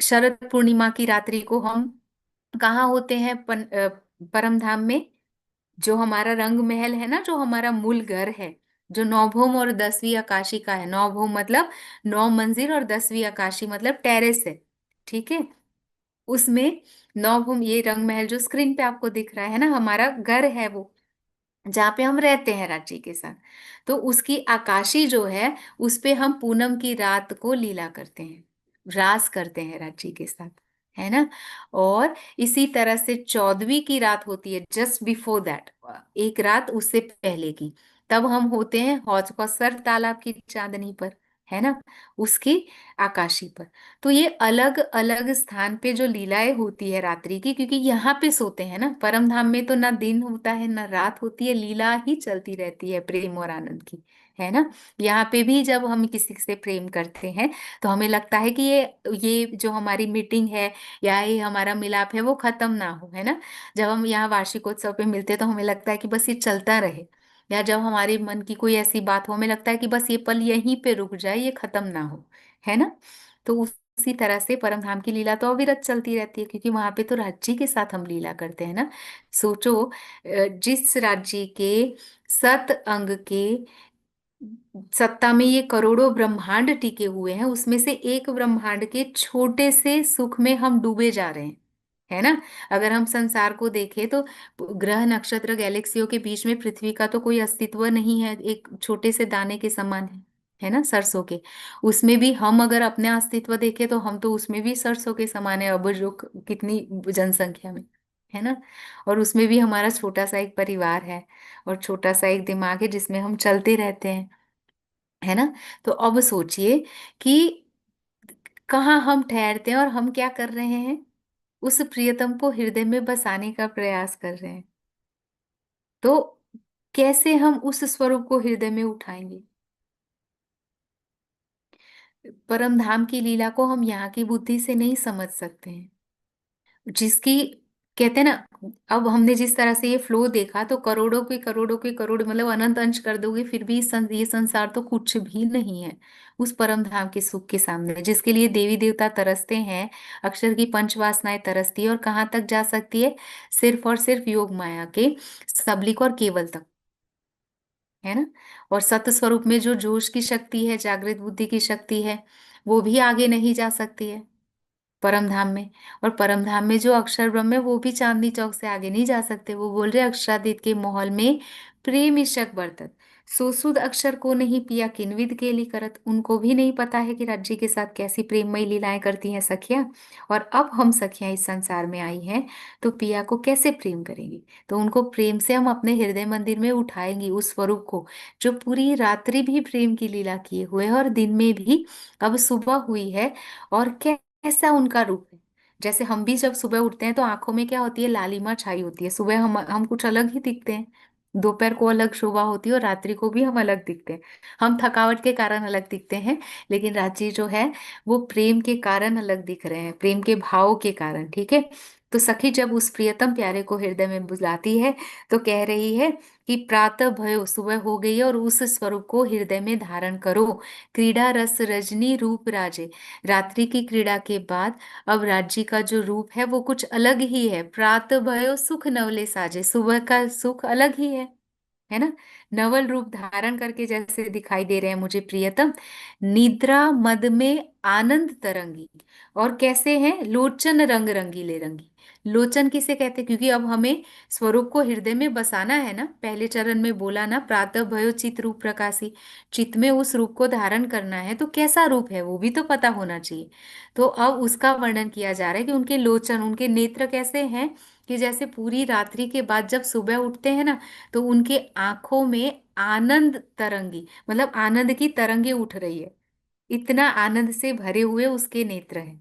शरद पूर्णिमा की रात्रि को हम कहाँ होते हैं, परम धाम में, जो हमारा रंग महल है ना, जो हमारा मूल घर है, जो नौभौम और 10वीं आकाशी का है। नौभौम मतलब 9 मंजिल, और 10वीं आकाशी मतलब टेरेस है। ठीक है। उसमें नौभौम, ये रंग महल जो स्क्रीन पे आपको दिख रहा है ना, हमारा घर है वो, जहाँ पे हम रहते हैं राज्य के साथ। तो उसकी आकाशी जो है, उस पे हम पूनम की रात को लीला करते हैं, रास करते हैं राज्य के साथ, है ना। और इसी तरह से 14वीं की रात होती है, जस्ट बिफोर दैट, एक रात उससे पहले की, तब हम होते हैं हौज कौसर तालाब की चांदनी पर, है ना, उसकी आकाशी पर। तो ये अलग अलग स्थान पे जो लीलाएं होती है रात्रि की, क्योंकि यहाँ पे सोते हैं ना, परम धाम में तो ना दिन होता है ना रात होती है, लीला ही चलती रहती है प्रेम और आनंद की, है ना। यहाँ पे भी जब हम किसी से प्रेम करते हैं तो हमें लगता है कि ये जो हमारी मीटिंग है या ये हमारा मिलाप है वो खत्म ना हो, है ना। जब हम यहाँ वार्षिकोत्सव पे मिलते हैं तो हमें लगता है कि बस ये चलता रहे, या जब हमारे मन की कोई ऐसी बात हो, हमें लगता है कि बस ये पल यहीं पे रुक जाए, ये खत्म ना हो, है ना। तो उसी तरह से परम धाम की लीला तो अविरत चलती रहती है, क्योंकि वहां पे तो राज्य के साथ हम लीला करते हैं ना। सोचो, जिस राज्य के 7 अंग के सत्ता में ये करोड़ों ब्रह्मांड टिके हुए हैं, उसमें से एक ब्रह्मांड के छोटे से सुख में हम डूबे जा रहे हैं, है ना। अगर हम संसार को देखें तो ग्रह नक्षत्र गैलेक्सियों के बीच में पृथ्वी का तो कोई अस्तित्व नहीं है, एक छोटे से दाने के समान है ना, सरसों के। उसमें भी हम अगर अपने अस्तित्व देखें तो हम तो उसमें भी सरसों के समान है, अब जो कितनी जनसंख्या में, है ना। और उसमें भी हमारा छोटा सा एक परिवार है, और छोटा सा एक दिमाग है जिसमें हम चलते रहते हैं, है ना। तो अब सोचिए कि कहाँ हम ठहरते हैं और हम क्या कर रहे हैं, उस प्रियतम को हृदय में बसाने का प्रयास कर रहे हैं। तो कैसे हम उस स्वरूप को हृदय में उठाएंगे। परम धाम की लीला को हम यहाँ की बुद्धि से नहीं समझ सकते हैं। जिसकी कहते हैं ना, अब हमने जिस तरह से ये फ्लो देखा तो करोड़ों के करोड़ों के करोड़ मतलब अनंत अंश कर दोगे फिर भी ये संसार तो कुछ भी नहीं है उस परम धाम के सुख के सामने, जिसके लिए देवी देवता तरसते हैं। अक्षर की पंच वासनाएं तरसती है, और कहाँ तक जा सकती है? सिर्फ और सिर्फ योग माया के सबलिक और केवल तक, है ना। और सत्य स्वरूप में जो जोश की शक्ति है, जागृत बुद्धि की शक्ति है, वो भी आगे नहीं जा सकती है परम धाम में। और परम धाम में जो अक्षर ब्रह्म है वो भी चांदनी चौक से आगे नहीं जा सकते। वो बोल रहे अक्षरादित के महल में प्रेम ईशक बरतत, सो सुध अक्षर को नहीं पिया किनविद केली करत। उनको भी नहीं पता है कि राज्य के साथ कैसी प्रेममयी लीलाएं करती हैं सखियां। और अब हम सखियां इस संसार में आई हैं तो पिया को कैसे प्रेम करेंगी? तो उनको प्रेम से हम अपने हृदय मंदिर में उठाएंगी उस स्वरूप को जो पूरी रात्रि भी प्रेम की लीला किए हुए है और दिन में भी अब सुबह हुई है। और कैसा उनका रूप है? जैसे हम भी जब सुबह उठते हैं तो आंखों में क्या होती है? लालिमा छाई होती है। सुबह हम कुछ अलग ही दिखते हैं, दोपहर को अलग शोभा होती है और रात्रि को भी हम अलग दिखते हैं। हम थकावट के कारण अलग दिखते हैं, लेकिन रात्रि जो है वो प्रेम के कारण अलग दिख रहे हैं, प्रेम के भाव के कारण। ठीक है। तो सखी जब उस प्रियतम प्यारे को हृदय में बुलाती है तो कह रही है कि प्रातः भयो, सुबह हो गई है और उस स्वरूप को हृदय में धारण करो। क्रीड़ा रस रजनी रूप राजे, रात्रि की क्रीड़ा के बाद अब राज्य का जो रूप है वो कुछ अलग ही है। प्रातः भयो सुख नवले साजे, सुबह का सुख अलग ही है ना। नवल रूप धारण करके जैसे दिखाई दे रहे हैं मुझे प्रियतम, निद्रा मद में आनंद तरंगी। और कैसे हैं? लोचन रंग रंगीले रंगी। लोचन किसे कहते हैं? क्योंकि अब हमें स्वरूप को हृदय में बसाना है ना। पहले चरण में बोला ना, प्रातः भयो चित रूप प्रकाशी, चित्त में उस रूप को धारण करना है तो कैसा रूप है वो भी तो पता होना चाहिए। तो अब उसका वर्णन किया जा रहा है कि उनके लोचन, उनके नेत्र कैसे हैं कि जैसे पूरी रात्रि के बाद जब सुबह उठते हैं ना तो उनके आंखों में आनंद तरंगी, मतलब आनंद की तरंगे उठ रही है। इतना आनंद से भरे हुए उसके नेत्र हैं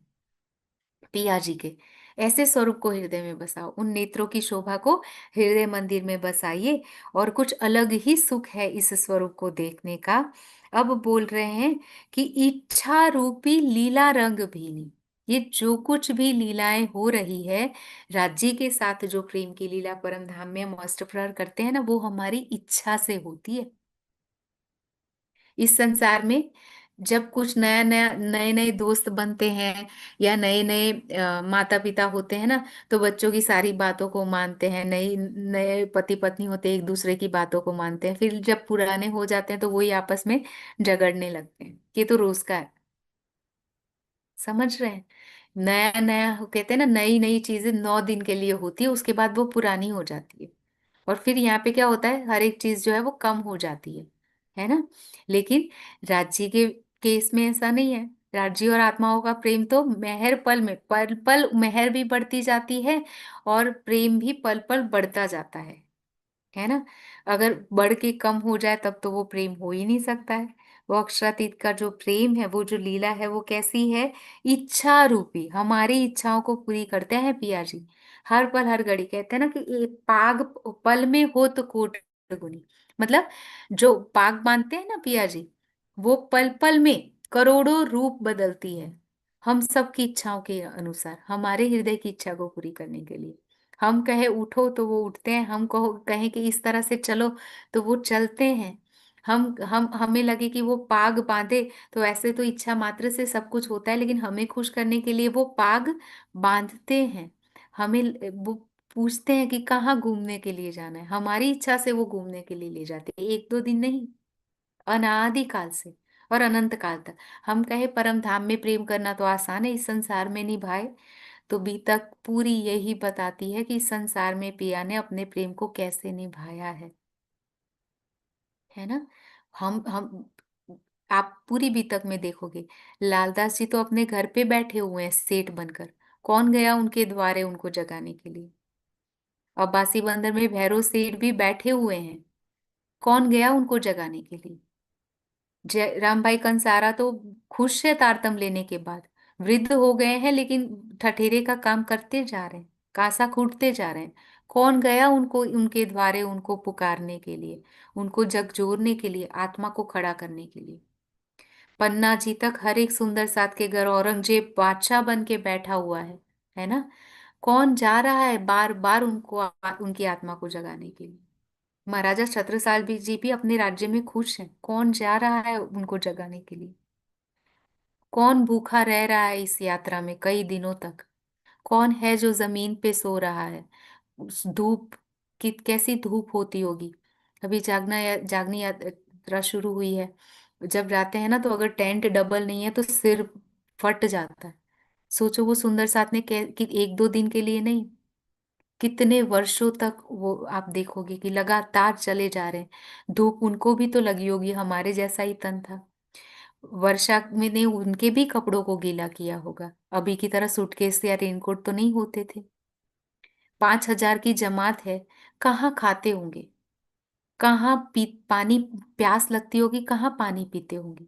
पिया जी के। ऐसे स्वरूप को हृदय में बसाओ, उन नेत्रों की शोभा को हृदय मंदिर में बसाइए। और कुछ अलग ही सुख है इस स्वरूप को देखने का। अब बोल रहे हैं कि इच्छा रूपी लीला रंग भीनी, ये जो कुछ भी लीलाएं हो रही है राज्य के साथ, जो प्रेम की लीला परम धाम में हम अष्टप्रहर करते हैं ना, वो हमारी इच्छा से होती है। इस संसार में जब कुछ नया नया नए नए दोस्त बनते हैं या नए नए माता पिता होते हैं ना, तो बच्चों की सारी बातों को मानते हैं। नई नए पति पत्नी होते हैं, एक दूसरे की बातों को मानते हैं। फिर जब पुराने हो जाते हैं तो वही आपस में झगड़ने लगते हैं। ये तो रोज का है, समझ रहे हैं। नया नया कहते हैं ना, नई नई चीजें 9 दिन के लिए होती है, उसके बाद वो पुरानी हो जाती है। और फिर यहाँ पे क्या होता है, हर एक चीज जो है वो कम हो जाती है ना। लेकिन राज्य के केस में ऐसा नहीं है। राज्य और आत्माओं का प्रेम तो मेहर पल में, पल पल मेहर भी बढ़ती जाती है और प्रेम भी पल पल बढ़ता जाता है ना। अगर बढ़ के कम हो जाए तब तो वो प्रेम हो ही नहीं सकता है। वो अक्षरातीत का जो प्रेम है, वो जो लीला है, वो कैसी है? इच्छा रूपी, हमारी इच्छाओं को पूरी करते हैं पिया जी। हर पल हर घड़ी कहते हैं ना कि पाग पल में हो तो कोट गुनी, मतलब जो पाग बांधते हैं ना पिया जी, वो पल पल में करोड़ों रूप बदलती है हम सबकी इच्छाओं के अनुसार, हमारे हृदय की इच्छा को पूरी करने के लिए। हम कहे उठो तो वो उठते हैं, हम कहो कहें कि इस तरह से चलो तो वो चलते हैं। हम हमें लगे कि वो पाग बांधे, तो ऐसे तो इच्छा मात्र से सब कुछ होता है, लेकिन हमें खुश करने के लिए वो पाग बांधते हैं। हमें वो पूछते हैं कि कहाँ घूमने के लिए जाना है, हमारी इच्छा से वो घूमने के लिए ले जाते हैं। एक दो दिन नहीं, अनादि काल से और अनंत काल तक। हम कहे परम धाम में प्रेम करना तो आसान है, इस संसार में निभाए तो बीतक पूरी यही बताती है कि इस संसार में पिया ने अपने प्रेम को कैसे निभाया है ना। हम आप पूरी बीतक में देखोगे, लालदास जी तो अपने घर पे बैठे हुए हैं सेठ बनकर। कौन गया उनके द्वारे उनको जगाने के लिए? और बासी बंदर में भैरव सेठ भी बैठे हुए हैं, कौन गया उनको जगाने के लिए? जय राम भाई कंसारा तो खुश है तारतम लेने के बाद, वृद्ध हो गए हैं लेकिन ठठेरे का काम करते जा रहे हैं, कासा खूंटते जा रहे हैं। कौन गया उनको, उनके द्वारे उनको पुकारने के लिए, उनको झकझोरने के लिए, आत्मा को खड़ा करने के लिए? पन्ना जी तक हर एक सुंदर साथ के घर औरंगजेब बादशाह बन के बैठा हुआ है ना। कौन जा रहा है बार बार उनको उनकी आत्मा को जगाने के लिए? महाराजा छत्रसाल भी जी भी अपने राज्य में खुश हैं, कौन जा रहा है उनको जगाने के लिए? कौन भूखा रह रहा है इस यात्रा में कई दिनों तक? कौन है जो जमीन पे सो रहा है? उस धूप की कैसी धूप होती होगी। अभी जागनी यात्रा शुरू हुई है। जब जाते हैं ना तो अगर टेंट डबल नहीं है तो सिर फट जाता है। सोचो वो सुंदर साथ ने कि एक दो दिन के लिए नहीं, कितने वर्षों तक वो आप देखोगे कि लगातार चले जा रहे हैं। धूप उनको भी तो लगी होगी, हमारे जैसा ही तन था। वर्षा में ने उनके भी कपड़ों को गीला किया होगा। अभी की तरह सूटकेस या रेनकोट तो नहीं होते थे। 5,000 की जमात है, कहाँ खाते होंगे, कहाँ पानी प्यास लगती होगी, कहाँ पानी पीते होंगे।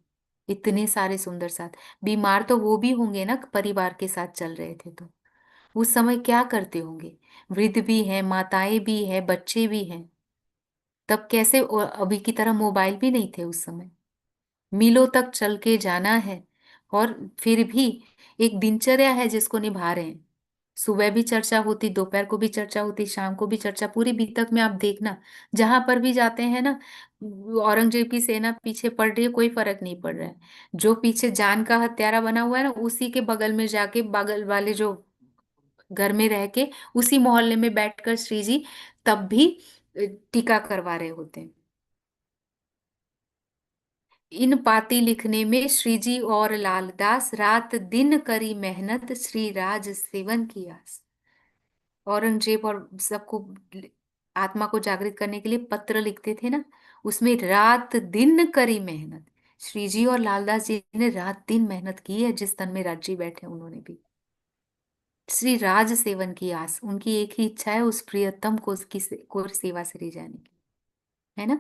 इतने सारे सुंदर साथ, बीमार तो वो भी होंगे ना, परिवार के साथ चल रहे थे तो उस समय क्या करते होंगे। वृद्ध भी हैं, माताएं भी हैं, बच्चे भी हैं। तब कैसे, और अभी की तरह मोबाइल भी नहीं थे उस समय। मीलों तक चल के जाना है, और फिर भी एक दिनचर्या है जिसको निभा रहे हैं। सुबह भी चर्चा होती, दोपहर को भी चर्चा होती, शाम को भी चर्चा, पूरी बीतक में आप देखना जहां पर भी जाते हैं ना, औरंगजेब की सेना पीछे पड़ रही है, कोई फर्क नहीं पड़ रहा है। जो पीछे जान का हत्यारा बना हुआ है ना, उसी के बगल में जाके बगल वाले जो घर में रह के उसी मोहल्ले में बैठकर श्री जी तब भी टीका करवा रहे होते हैं। इन पाती लिखने में श्री जी और लालदास रात दिन करी मेहनत, श्री राज सेवन की आस। औरंगजेब और सबको आत्मा को जागृत करने के लिए पत्र लिखते थे ना, उसमें रात दिन करी मेहनत। श्री जी और लालदास जी ने रात दिन मेहनत की है, जिस तन में राज जी बैठे उन्होंने भी। श्री राज सेवन की आस, उनकी एक ही इच्छा है, उस प्रियतम को उसकी को सेवा से ले जाने की, है ना।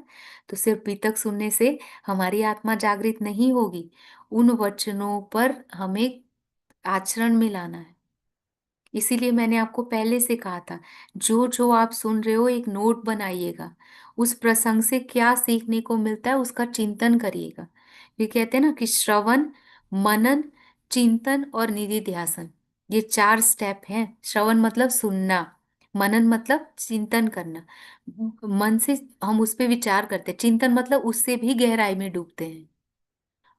तो सिर्फ बीतक सुनने से हमारी आत्मा जागृत नहीं होगी, उन वचनों पर हमें आचरण में लाना है। इसीलिए मैंने आपको पहले से कहा था, जो जो आप सुन रहे हो एक नोट बनाइएगा, उस प्रसंग से क्या सीखने को मिलता है उसका चिंतन करिएगा। ये कहते हैं ना कि श्रवण, मनन, चिंतन और निधिध्यासन, ये 4 स्टेप हैं। श्रवण मतलब सुनना, मनन मतलब चिंतन करना, मन से हम उस पे विचार करते हैं, चिंतन मतलब उससे भी गहराई में डूबते हैं,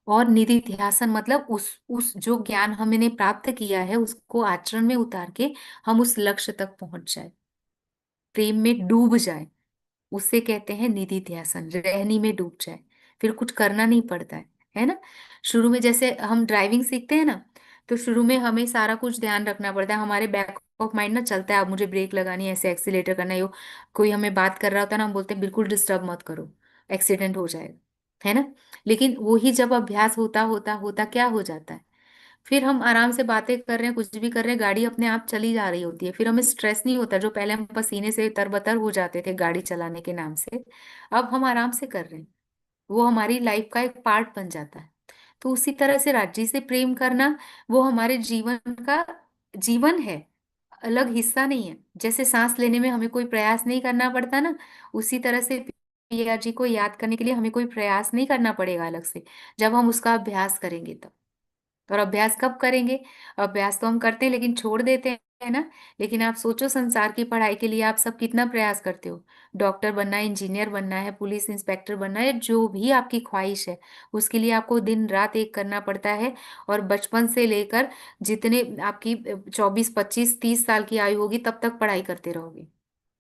और निधि ध्यासन मतलब उस जो ज्ञान हमने प्राप्त किया है उसको आचरण में उतार के हम उस लक्ष्य तक पहुंच जाए, प्रेम में डूब जाए, उसे कहते हैं निधि ध्यासन, रहनी में डूब जाए। फिर कुछ करना नहीं पड़ता है ना। शुरू में जैसे हम ड्राइविंग सीखते हैं ना, तो शुरू में हमें सारा कुछ ध्यान रखना पड़ता है, हमारे बैक ऑफ माइंड ना चलता है, अब मुझे ब्रेक लगानी है, ऐसे एक्सीलेटर करना है, कोई हमें बात कर रहा होता है ना, हम बोलते हैं बिल्कुल डिस्टर्ब मत करो, एक्सीडेंट हो जाएगा, है ना। लेकिन वही जब अभ्यास होता होता होता क्या हो जाता है, फिर हम आराम से बातें कर रहे हैं, कुछ भी कर रहे हैं, गाड़ी अपने आप चली जा रही होती है, फिर हमें स्ट्रेस नहीं होता। जो पहले हम पसीने से तरबतर हो जाते थे गाड़ी चलाने के नाम से, अब हम आराम से कर रहे हैं, वो हमारी लाइफ का एक पार्ट बन जाता है। तो उसी तरह से राज्य से प्रेम करना, वो हमारे जीवन का जीवन है, अलग हिस्सा नहीं है। जैसे सांस लेने में हमें कोई प्रयास नहीं करना पड़ता ना, उसी तरह से पिया जी को याद करने के लिए हमें कोई प्रयास नहीं करना पड़ेगा अलग से, जब हम उसका अभ्यास करेंगे तब। और अभ्यास कब करेंगे? अभ्यास तो हम करते हैं लेकिन छोड़ देते हैं ना। लेकिन आप सोचो, संसार की पढ़ाई के लिए आप सब कितना प्रयास करते हो। डॉक्टर बनना है, इंजीनियर बनना है, पुलिस इंस्पेक्टर बनना है, जो भी आपकी ख्वाहिश है, उसके लिए आपको दिन रात एक करना पड़ता है। और बचपन से लेकर जितने आपकी 24, 25, 30 साल की आयु होगी तब तक पढ़ाई करते रहोगे,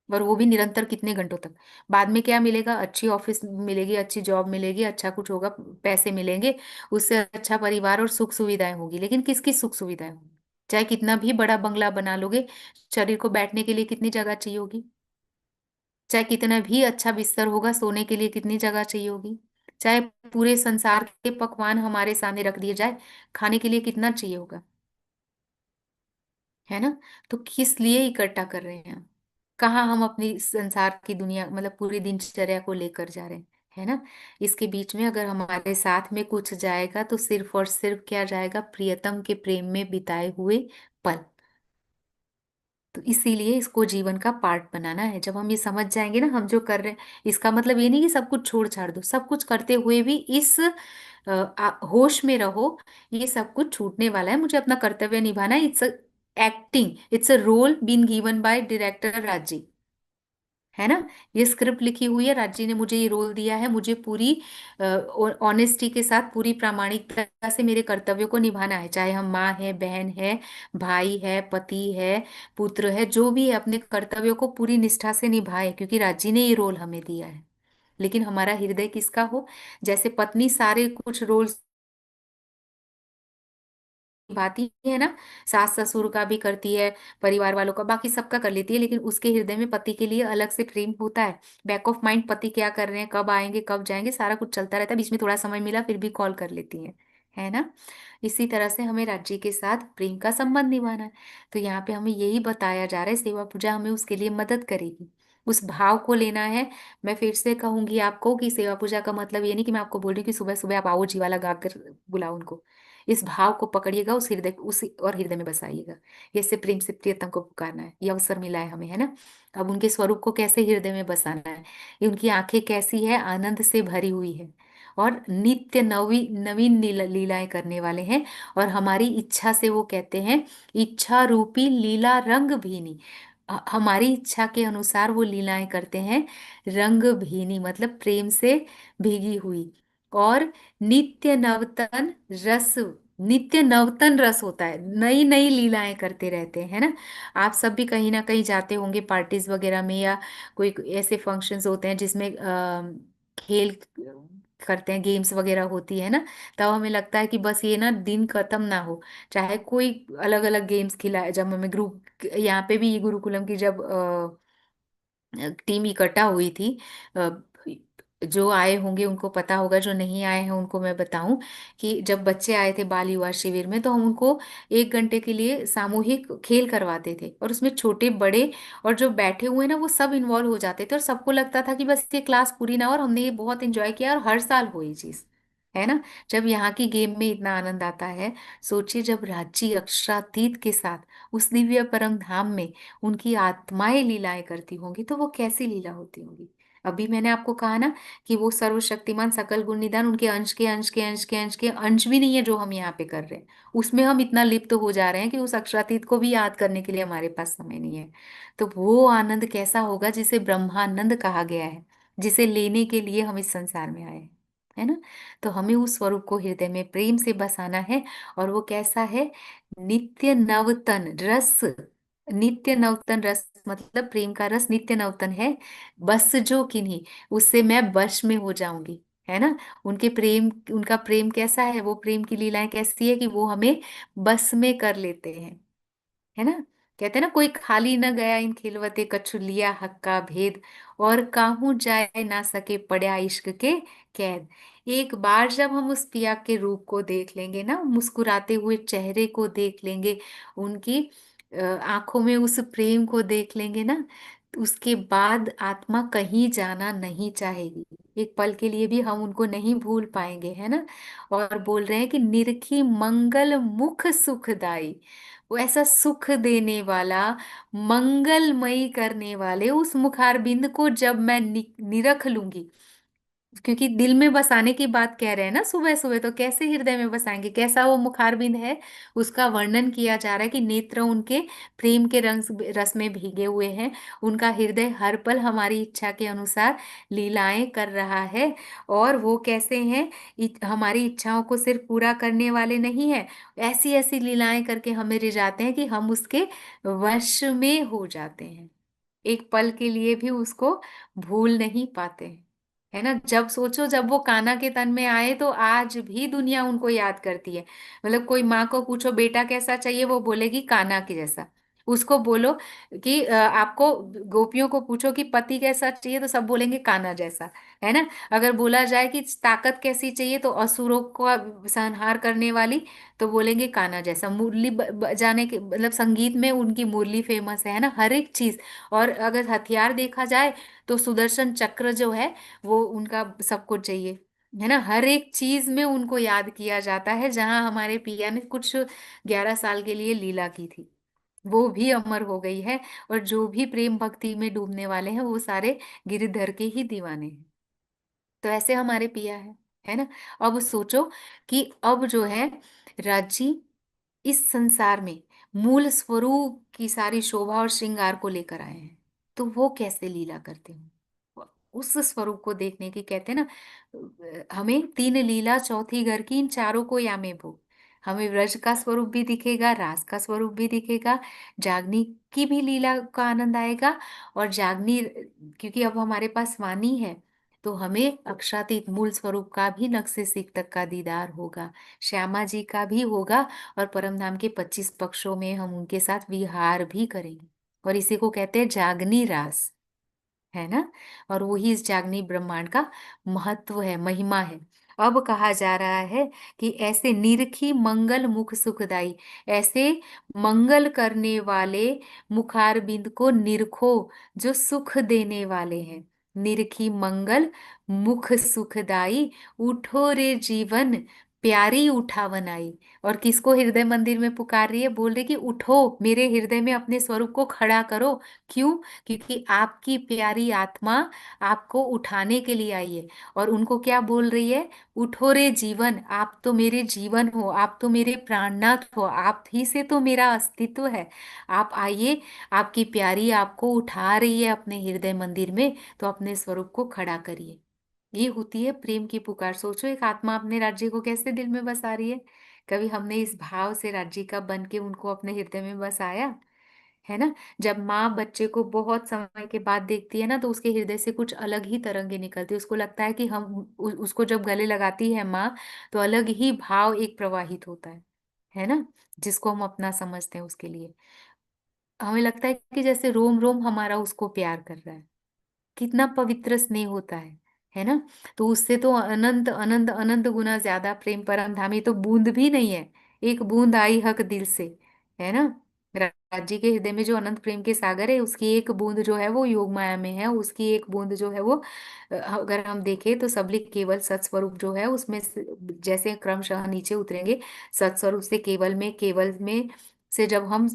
और वो भी निरंतर कितने घंटों तक। बाद में क्या मिलेगा? अच्छी ऑफिस मिलेगी, अच्छी जॉब मिलेगी, अच्छा कुछ होगा, पैसे मिलेंगे, उससे अच्छा परिवार और सुख सुविधाएं होगी। लेकिन किसकी सुख सुविधाएं होगी? चाहे कितना भी बड़ा बंगला बना लोगे, शरीर को बैठने के लिए कितनी जगह चाहिए होगी? चाहे कितना भी अच्छा बिस्तर होगा, सोने के लिए कितनी जगह चाहिए होगी? चाहे पूरे संसार के पकवान हमारे सामने रख दिए जाए, खाने के लिए कितना चाहिए होगा? है ना। तो किस लिए इकट्ठा कर रहे हैं हम? कहाँ हम अपनी संसार की दुनिया मतलब पूरी दिनचर्या को लेकर जा रहे हैं, है ना। इसके बीच में अगर हमारे साथ में कुछ जाएगा तो सिर्फ और सिर्फ क्या जाएगा? प्रियतम के प्रेम में बिताए हुए पल। तो इसीलिए इसको जीवन का पार्ट बनाना है। जब हम ये समझ जाएंगे ना हम जो कर रहे हैं, इसका मतलब ये नहीं कि सब कुछ छोड़ छाड़ दो, सब कुछ करते हुए भी इस होश में रहो, ये सब कुछ छूटने वाला है, मुझे अपना कर्तव्य निभाना है। Acting, it's a role been given by director Raji, है ना। ये स्क्रिप्ट लिखी हुई है, राज्य ने मुझे ये रोल दिया है, मुझे पूरी ऑनेस्टी के साथ, पूरी प्रामाणिकता से मेरे कर्तव्यों को निभाना है, चाहे हम माँ है, बहन है, भाई है, पति है, पुत्र है, जो भी है अपने कर्तव्यों को पूरी निष्ठा से निभाए, क्योंकि राज्य ने ये रोल हमें दिया है। लेकिन हमारा हृदय किसका हो? जैसे पत्नी सारे कुछ रोल्स निभाती है ना, सास ससुर का भी करती है, परिवार वालों का, बाकी सबका कर लेती है, लेकिन उसके हृदय में पति के लिए अलग से प्रेम होता है। बैक ऑफ माइंड पति क्या कर रहे हैं, कब आएंगे, कब जाएंगे, सारा कुछ चलता रहता है, बीच में थोड़ा समय मिला फिर भी कॉल कर लेती है ना। इसी तरह से हमें राज्य के साथ प्रेम का संबंध निभाना है। तो यहाँ पे हमें यही बताया जा रहा है, सेवा पूजा हमें उसके लिए मदद करेगी, उस भाव को लेना है। मैं फिर से कहूंगी आपको कि सेवा पूजा का मतलब ये नहीं कि मैं आपको बोल रही हूँ कि सुबह सुबह आप आओ जी वाला गाकर बुलाओ उनको। इस भाव को पकड़िएगा, उस हृदय उस और हृदय में बसाइएगा। ऐसे प्रेम से प्रियतम को पुकारना है, ये अवसर मिला है हमें, है ना। अब उनके स्वरूप को कैसे हृदय में बसाना है, ये उनकी आंखें कैसी है, आनंद से भरी हुई है, और नित्य नवीन लीलाएं करने वाले हैं। और हमारी इच्छा से वो कहते हैं, इच्छा रूपी लीला रंग भीनी, हमारी इच्छा के अनुसार वो लीलाएं करते हैं, रंग भीनी मतलब प्रेम से भीगी हुई। और नित्य नवतन रस, नित्य नवतन रस होता है, नई नई लीलाएं करते रहते हैं, है ना। आप सब भी कहीं ना कहीं जाते होंगे पार्टीज वगैरह में, या कोई ऐसे फंक्शंस होते हैं जिसमें खेल करते हैं, गेम्स वगैरह होती है ना, तब हमें लगता है कि बस ये ना दिन खत्म ना हो, चाहे कोई अलग अलग गेम्स खिलाए। जब हमें ग्रुप, यहाँ पे भी गुरुकुलम की जब टीम इकट्ठा हुई थी, अ, जो आए होंगे उनको पता होगा, जो नहीं आए हैं उनको मैं बताऊं कि जब बच्चे आए थे बाल युवा शिविर में, तो हम उनको 1 घंटे के लिए सामूहिक खेल करवाते थे, और उसमें छोटे बड़े और जो बैठे हुए ना वो सब इन्वॉल्व हो जाते थे, और सबको लगता था कि बस ये क्लास पूरी ना हो, और हमने ये बहुत एंजॉय किया, और हर साल हो ये चीज, है ना। जब यहाँ की गेम में इतना आनंद आता है, सोचिए जब राज्य अक्षरातीत के साथ उस दिव्य परम धाम में उनकी आत्माएं लीलाएं करती होंगी, तो वो कैसी लीला होती होंगी। अभी मैंने आपको कहा ना कि वो सर्वशक्तिमान सकल गुण निधान, उनके अंश के अंश के अंश के अंश के अंश भी नहीं है जो हम यहाँ पे कर रहे हैं, उसमें हम इतना लिप्त हो जा रहे हैं कि उस अक्षरातीत को भी याद करने के लिए हमारे पास समय नहीं है। तो वो आनंद कैसा होगा जिसे ब्रह्मानंद कहा गया है, जिसे लेने के लिए हम इस संसार में आए हैं, है ना। तो हमें उस स्वरूप को हृदय में प्रेम से बसाना है। और वो कैसा है? नित्य नवतन रस, नित्य नवतन रस मतलब प्रेम का रस नित्य नवतन है। बस जो किन्हीं, उससे मैं वश में हो जाऊंगी, है ना। उनके प्रेम, उनका प्रेम कैसा है, वो प्रेम की लीलाएं कैसी है कि वो हमें बस में कर लेते हैं, है ना। कहते हैं ना, कोई खाली न गया इन खिलवते कछु लिया हक का भेद, और काहू जाए ना सके पड़ा इश्क के कैद। एक बार जब हम उस पिया के रूप को देख लेंगे ना, मुस्कुराते हुए चेहरे को देख लेंगे, उनकी आंखों में उस प्रेम को देख लेंगे ना, तो उसके बाद आत्मा कहीं जाना नहीं चाहेगी, एक पल के लिए भी हम उनको नहीं भूल पाएंगे, है ना। और बोल रहे हैं कि निरखी मंगल मुख सुखदाई, वो ऐसा सुख देने वाला, मंगलमयी करने वाले उस मुखारबिंद को जब मैं निरख लूंगी, क्योंकि दिल में बसाने की बात कह रहे हैं ना सुबह सुबह, तो कैसे हृदय में बसाएंगे, कैसा वो मुखारबिंद है, उसका वर्णन किया जा रहा है कि नेत्र उनके प्रेम के रंग रस में भीगे हुए हैं, उनका हृदय हर पल हमारी इच्छा के अनुसार लीलाएं कर रहा है। और वो कैसे हैं? हमारी इच्छाओं को सिर्फ पूरा करने वाले नहीं है, ऐसी ऐसी लीलाएं करके हमें रिझाते हैं कि हम उसके वश में हो जाते हैं, एक पल के लिए भी उसको भूल नहीं पाते हैं, है ना। जब सोचो, जब वो कान्हा के तन में आए तो आज भी दुनिया उनको याद करती है। मतलब कोई माँ को पूछो बेटा कैसा चाहिए, वो बोलेगी कान्हा के जैसा। उसको बोलो कि आपको, गोपियों को पूछो कि पति कैसा चाहिए, तो सब बोलेंगे कान्हा जैसा, है ना। अगर बोला जाए कि ताकत कैसी चाहिए, तो असुरों को संहार करने वाली, तो बोलेंगे कान्हा जैसा। मुरली बजाने के मतलब संगीत में उनकी मुरली फेमस है ना, हर एक चीज। और अगर हथियार देखा जाए तो सुदर्शन चक्र जो है वो उनका सबको चाहिए, है ना। हर एक चीज में उनको याद किया जाता है, जहां हमारे पिया ने कुछ 11 साल के लिए लीला की थी, वो भी अमर हो गई है। और जो भी प्रेम भक्ति में डूबने वाले हैं वो सारे गिरधर के ही दीवाने हैं। तो ऐसे हमारे पिया है ना। अब सोचो कि अब जो है राजी इस संसार में मूल स्वरूप की सारी शोभा और श्रृंगार को लेकर आए हैं, तो वो कैसे लीला करते हैं, उस स्वरूप को देखने की कहते हैं ना, हमें तीन लीला चौथी घर की, इन चारों को यामे भो। हमें व्रज का स्वरूप भी दिखेगा, रास का स्वरूप भी दिखेगा, जागनी की भी लीला का आनंद आएगा। और जागनी, क्योंकि अब हमारे पास वाणी है, तो हमें अक्षरातीत मूल स्वरूप का भी नक्शे सीख तक का दीदार होगा, श्यामा जी का भी होगा। और परम धाम के 25 पक्षों में हम उनके साथ विहार भी करेंगे। और इसी को कहते हैं जागनी रास, है ना। और वही इस जागनी ब्रह्मांड का महत्व है, महिमा है। अब कहा जा रहा है कि ऐसे निरखी मंगल मुख सुखदाई, ऐसे मंगल करने वाले मुखारबिंद को निरखो, जो सुख देने वाले हैं। निरखी मंगल मुख सुखदाई, उठो रे जीवन प्यारी उठावन आई। और किसको हृदय मंदिर में पुकार रही है, बोल रही कि उठो मेरे हृदय में अपने स्वरूप को खड़ा करो। क्यों? क्योंकि आपकी प्यारी आत्मा आपको उठाने के लिए आई है। और उनको क्या बोल रही है, उठो रे जीवन, आप तो मेरे जीवन हो, आप तो मेरे प्राणनाथ हो, आप ही से तो मेरा अस्तित्व है। आप आइए, आपकी प्यारी आपको उठा रही है अपने हृदय मंदिर में, तो अपने स्वरूप को खड़ा करिए। ये होती है प्रेम की पुकार। सोचो, एक आत्मा अपने राज्य को कैसे दिल में बसा रही है। कभी हमने इस भाव से राज्य का बन के उनको अपने हृदय में बसाया है ना। जब माँ बच्चे को बहुत समय के बाद देखती है ना, तो उसके हृदय से कुछ अलग ही तरंगे निकलती है। उसको लगता है कि हम उसको जब गले लगाती है माँ, तो अलग ही भाव एक प्रवाहित होता है ना, जिसको हम अपना समझते हैं। उसके लिए हमें लगता है कि जैसे रोम रोम हमारा उसको प्यार कर रहा है। कितना पवित्र स्नेह होता है ना। तो उससे तो अनंत अनंत अनंत गुना ज्यादा प्रेम परम धामी तो बूंद भी नहीं है। एक बूंद आई हक दिल से, है ना। राज्य के हृदय में जो अनंत प्रेम के सागर है, उसकी एक बूंद जो है वो योग माया में है। उसकी एक बूंद जो है वो, अगर हम देखें तो सबलिक केवल सत्स्वरूप जो है उसमें जैसे क्रमशः नीचे उतरेंगे, सत्स्वरूप से केवल में से जब हम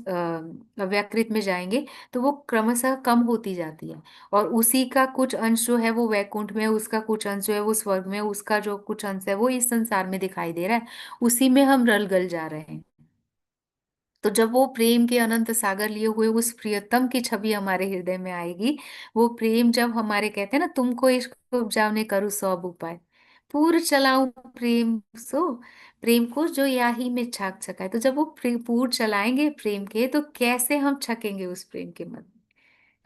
व्याकृत में जाएंगे, तो वो क्रमशः कम होती जाती है। और उसी का कुछ अंश जो है वो वैकुंठ में, उसका कुछ अंश जो है वो स्वर्ग में, उसका जो कुछ अंश है वो इस संसार में दिखाई दे रहा है। उसी में हम रल गल जा रहे हैं। तो जब वो प्रेम के अनंत सागर लिए हुए उस प्रियतम की छवि हमारे हृदय में आएगी, वो प्रेम जब हमारे, कहते हैं ना, तुमको इश्क उपजाने करूँ सब उपाय, पूर चलाऊं प्रेम सो, प्रेम को जो याही में छाक छकाए। तो जब वो पूर चलाएंगे प्रेम के, तो कैसे हम छकेंगे उस प्रेम के मध्य।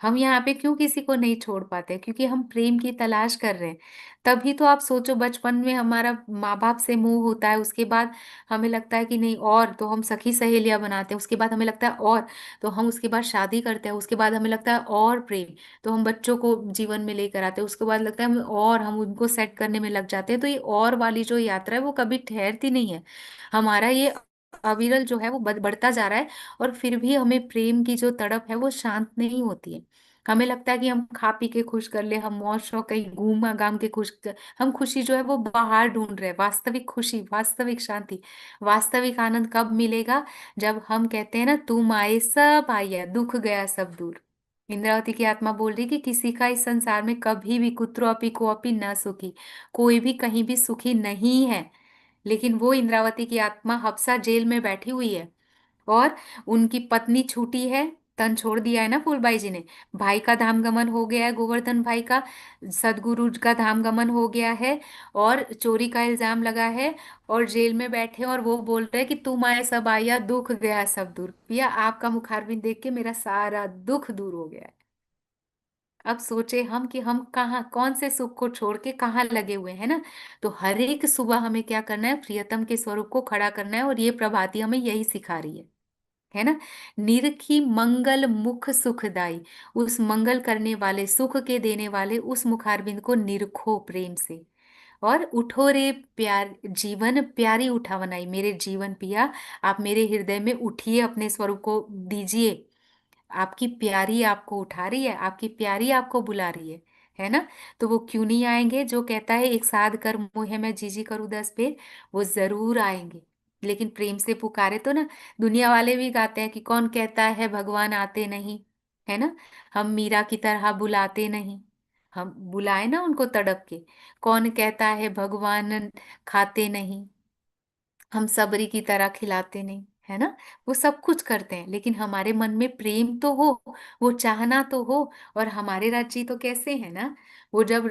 हम यहाँ पे क्यों किसी को नहीं छोड़ पाते, क्योंकि हम प्रेम की तलाश कर रहे हैं। तभी तो आप सोचो, बचपन में हमारा माँ बाप से मोह होता है, उसके बाद हमें लगता है कि नहीं, और तो हम सखी सहेलियां बनाते हैं, उसके बाद हमें लगता है और, तो हम उसके बाद शादी करते हैं, उसके बाद हमें लगता है और प्रेम, तो हम बच्चों को जीवन में लेकर आते हैं, उसके बाद लगता है हमें और, हम उनको सेट करने में लग जाते हैं। तो ये और वाली जो यात्रा है वो कभी ठहरती नहीं है। हमारा ये अविरल जो है वो बढ़ता जा रहा है। और फिर भी हमें प्रेम की जो तड़प है वो शांत नहीं होती है। हमें लगता है कि हम खा पी के खुश कर ले, हम मौज शौक कहीं घूम घाम के हम खुशी जो है वो बाहर ढूंढ रहे हैं। वास्तविक खुशी, वास्तविक शांति, वास्तविक आनंद कब मिलेगा? जब हम कहते हैं ना, तुम आए सब आया, दुख गया सब दूर। इंद्रावती की आत्मा बोल रही कि किसी का इस संसार में कभी भी कुत्रो को अपी न सुखी, कोई भी कहीं भी सुखी नहीं है। लेकिन वो इंद्रावती की आत्मा हफ्सा जेल में बैठी हुई है, और उनकी पत्नी छूटी है, तन छोड़ दिया है ना फूलबाई जी ने। भाई का धाम गमन हो गया है, गोवर्धन भाई का, सदगुरु का धाम गमन हो गया है, और चोरी का इल्जाम लगा है, और जेल में बैठे, और वो बोल रहे हैं कि तुम आए सब आया, दुख गया सब दूर। भैया, आपका मुखारबिंद देख के मेरा सारा दुख दूर हो गया है। अब सोचे हम कि हम कहाँ, कौन से सुख को छोड़ के कहाँ लगे हुए हैं ना। तो हर एक सुबह हमें क्या करना है, प्रियतम के स्वरूप को खड़ा करना है। और ये प्रभाती हमें यही सिखा रही है ना। निरखी मंगल मुख सुखदाई, उस मंगल करने वाले, सुख के देने वाले उस मुखारबिंद को निरखो प्रेम से। और उठो रे प्यार जीवन प्यारी उठावन आई, मेरे जीवन पिया, आप मेरे हृदय में उठिए, अपने स्वरूप को दीजिए। आपकी प्यारी आपको उठा रही है, आपकी प्यारी आपको बुला रही है ना। तो वो क्यों नहीं आएंगे? जो कहता है एक साध कर मोहे मैं जी करूँ 10 बेर, वो जरूर आएंगे। लेकिन प्रेम से पुकारे तो ना। दुनिया वाले भी गाते हैं कि कौन कहता है भगवान आते नहीं, है ना। हम मीरा की तरह बुलाते नहीं, हम बुलाए ना उनको तड़प के। कौन कहता है भगवान खाते नहीं, हम सबरी की तरह खिलाते नहीं। है ना। वो सब कुछ करते हैं, लेकिन हमारे मन में प्रेम तो हो, वो चाहना तो हो। और हमारे राजी तो कैसे है ना, वो जब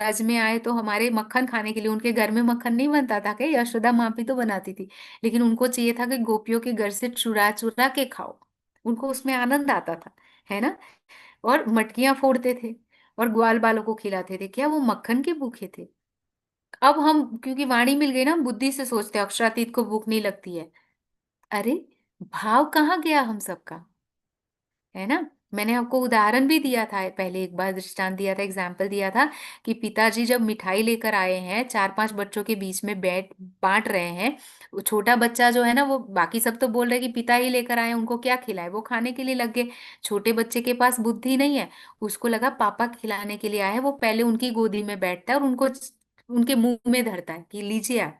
राज में आए तो हमारे मक्खन खाने के लिए, उनके घर में मक्खन नहीं बनता था क्या, यशोदा माँ भी तो बनाती थी, लेकिन उनको चाहिए था कि गोपियों के घर से चुरा चुरा के खाओ। उनको उसमें आनंद आता था, है ना। और मटकियां फोड़ते थे और ग्वाल बालों को खिलाते थे, क्या वो मक्खन के भूखे थे। अब हम क्योंकि वाणी मिल गई ना, हम बुद्धि से सोचते हैं अक्षरातीत को भूख नहीं लगती है। अरे, भाव कहाँ गया हम सबका, है ना। मैंने आपको उदाहरण भी दिया था पहले, एक बार दृष्टांत दिया था, एग्जाम्पल दिया था कि पिताजी जब मिठाई लेकर आए हैं, चार पांच बच्चों के बीच में बैठ बांट रहे हैं। वो छोटा बच्चा जो है ना, वो बाकी सब तो बोल रहे कि पिता ही लेकर आए, उनको क्या खिलाए, वो खाने के लिए लग गए। छोटे बच्चे के पास बुद्धि नहीं है, उसको लगा पापा खिलाने के लिए आए हैं, वो पहले उनकी गोदी में बैठता है और उनको उनके मुंह में धरता है कि लीजिए आप,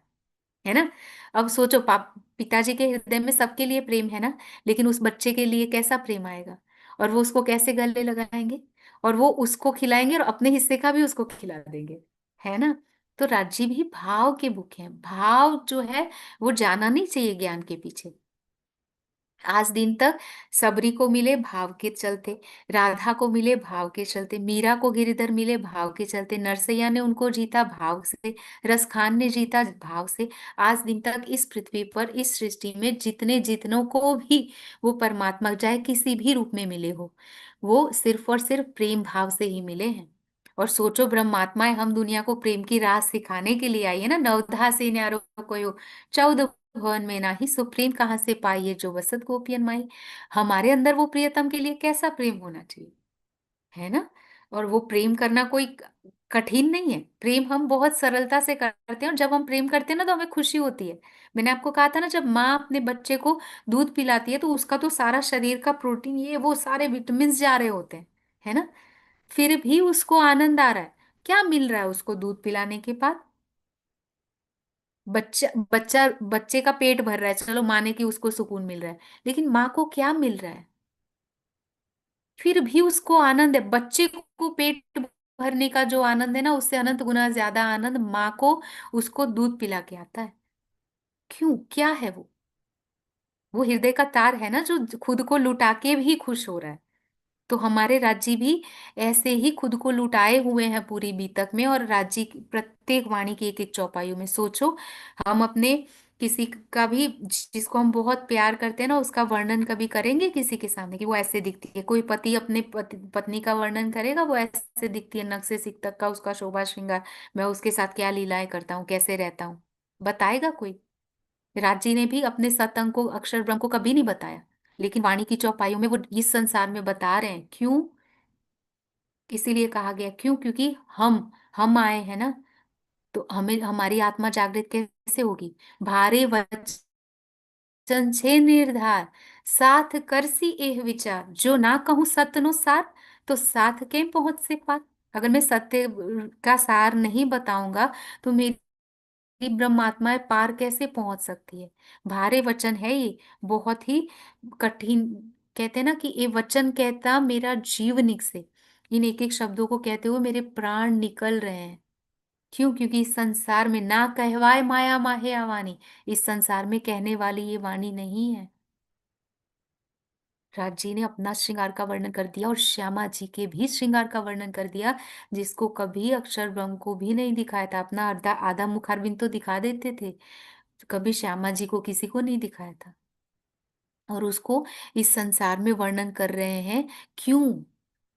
है ना। अब सोचो, पाप पिताजी के हृदय में सबके लिए प्रेम है ना, लेकिन उस बच्चे के लिए कैसा प्रेम आएगा, और वो उसको कैसे गले लगाएंगे, और वो उसको खिलाएंगे और अपने हिस्से का भी उसको खिला देंगे, है ना। तो राजी भी भाव के भूखे हैं। भाव जो है वो जाना नहीं चाहिए ज्ञान के पीछे। आज दिन तक सबरी को मिले भाव के चलते, राधा को मिले भाव के चलते, मीरा को गिरधर मिले भाव के चलते, नरसैया ने उनको जीता भाव से, रसखान ने जीता भाव से। आज दिन तक इस पृथ्वी पर, इस सृष्टि में जितने जितनों को भी वो परमात्मा चाहे किसी भी रूप में मिले हो, वो सिर्फ और सिर्फ प्रेम भाव से ही मिले हैं। और सोचो, ब्रह्मात्माएं हम दुनिया को प्रेम की राह सिखाने के लिए आई है ना। नवधा से न्यारो कोयो, 14 भुवन में नाही, सुप्रीम कहाँ से पाइए जो वसत गोपियन माई। हमारे अंदर वो प्रियतम के लिए कैसा प्रेम होना चाहिए, है ना। और वो प्रेम करना कोई कठिन नहीं है, प्रेम हम बहुत सरलता से करते हैं, और जब हम प्रेम करते हैं ना तो हमें खुशी होती है। मैंने आपको कहा था ना, जब माँ अपने बच्चे को दूध पिलाती है तो उसका तो सारा शरीर का प्रोटीन, ये वो सारे विटामिन जा रहे होते हैं, है ना। फिर भी उसको आनंद आ रहा है। क्या मिल रहा है उसको दूध पिलाने के बाद? बच्चा बच्चा बच्चे का पेट भर रहा है, चलो माने कि उसको सुकून मिल रहा है, लेकिन माँ को क्या मिल रहा है? फिर भी उसको आनंद है। बच्चे को पेट भरने का जो आनंद है ना, उससे अनंत गुना ज्यादा आनंद माँ को उसको दूध पिला के आता है। क्यों, क्या है वो हृदय का तार है ना, जो खुद को लुटा के भी खुश हो रहा है। तो हमारे राज्य भी ऐसे ही खुद को लुटाए हुए हैं पूरी बीतक में, और राज्य की प्रत्येक वाणी की एक एक चौपाइयों में। सोचो, हम अपने किसी का भी, जिसको हम बहुत प्यार करते हैं ना, उसका वर्णन कभी करेंगे किसी के सामने कि वो ऐसे दिखती है? कोई पति अपने पत्नी का वर्णन करेगा, वो ऐसे दिखती है, नख से सिर तक का उसका शोभा श्रृंगार, मैं उसके साथ क्या लीलाएं करता हूँ, कैसे रहता हूँ, बताएगा कोई? राजी ने भी अपने सतंग को, अक्षर ब्रह्म को कभी नहीं बताया, लेकिन वाणी की चौपाइयों में वो इस संसार में बता रहे हैं। क्यों? इसीलिए कहा गया, क्यों? क्योंकि हम आए हैं ना, तो हमें हमारी आत्मा जागृत कैसे होगी? भारे वचन छे निर्धार, साथ करसी एह विचार, जो ना कहूं सत्य नो सार, तो साथ के पहुंच से पार। अगर मैं सत्य का सार नहीं बताऊंगा तो मेरी ब्रह्मात्मा पार कैसे पहुंच सकती है? भारे वचन है ये, बहुत ही कठिन। कहते हैं ना कि ये वचन कहता मेरा जीव निकसे, इन एक एक शब्दों को कहते हुए मेरे प्राण निकल रहे हैं। क्यों? क्योंकि इस संसार में ना कहवाए माया माहे आवानी, इस संसार में कहने वाली ये वाणी नहीं है। राज जी ने अपना श्रृंगार का वर्णन कर दिया, और श्यामा जी के भी श्रृंगार का वर्णन कर दिया, जिसको कभी अक्षर ब्रह्म को भी नहीं दिखाया था। अपना आधा आधा मुखारबिंद तो दिखा देते थे, कभी श्यामा जी को किसी को नहीं दिखाया था। और उसको इस संसार में वर्णन कर रहे हैं। क्यों?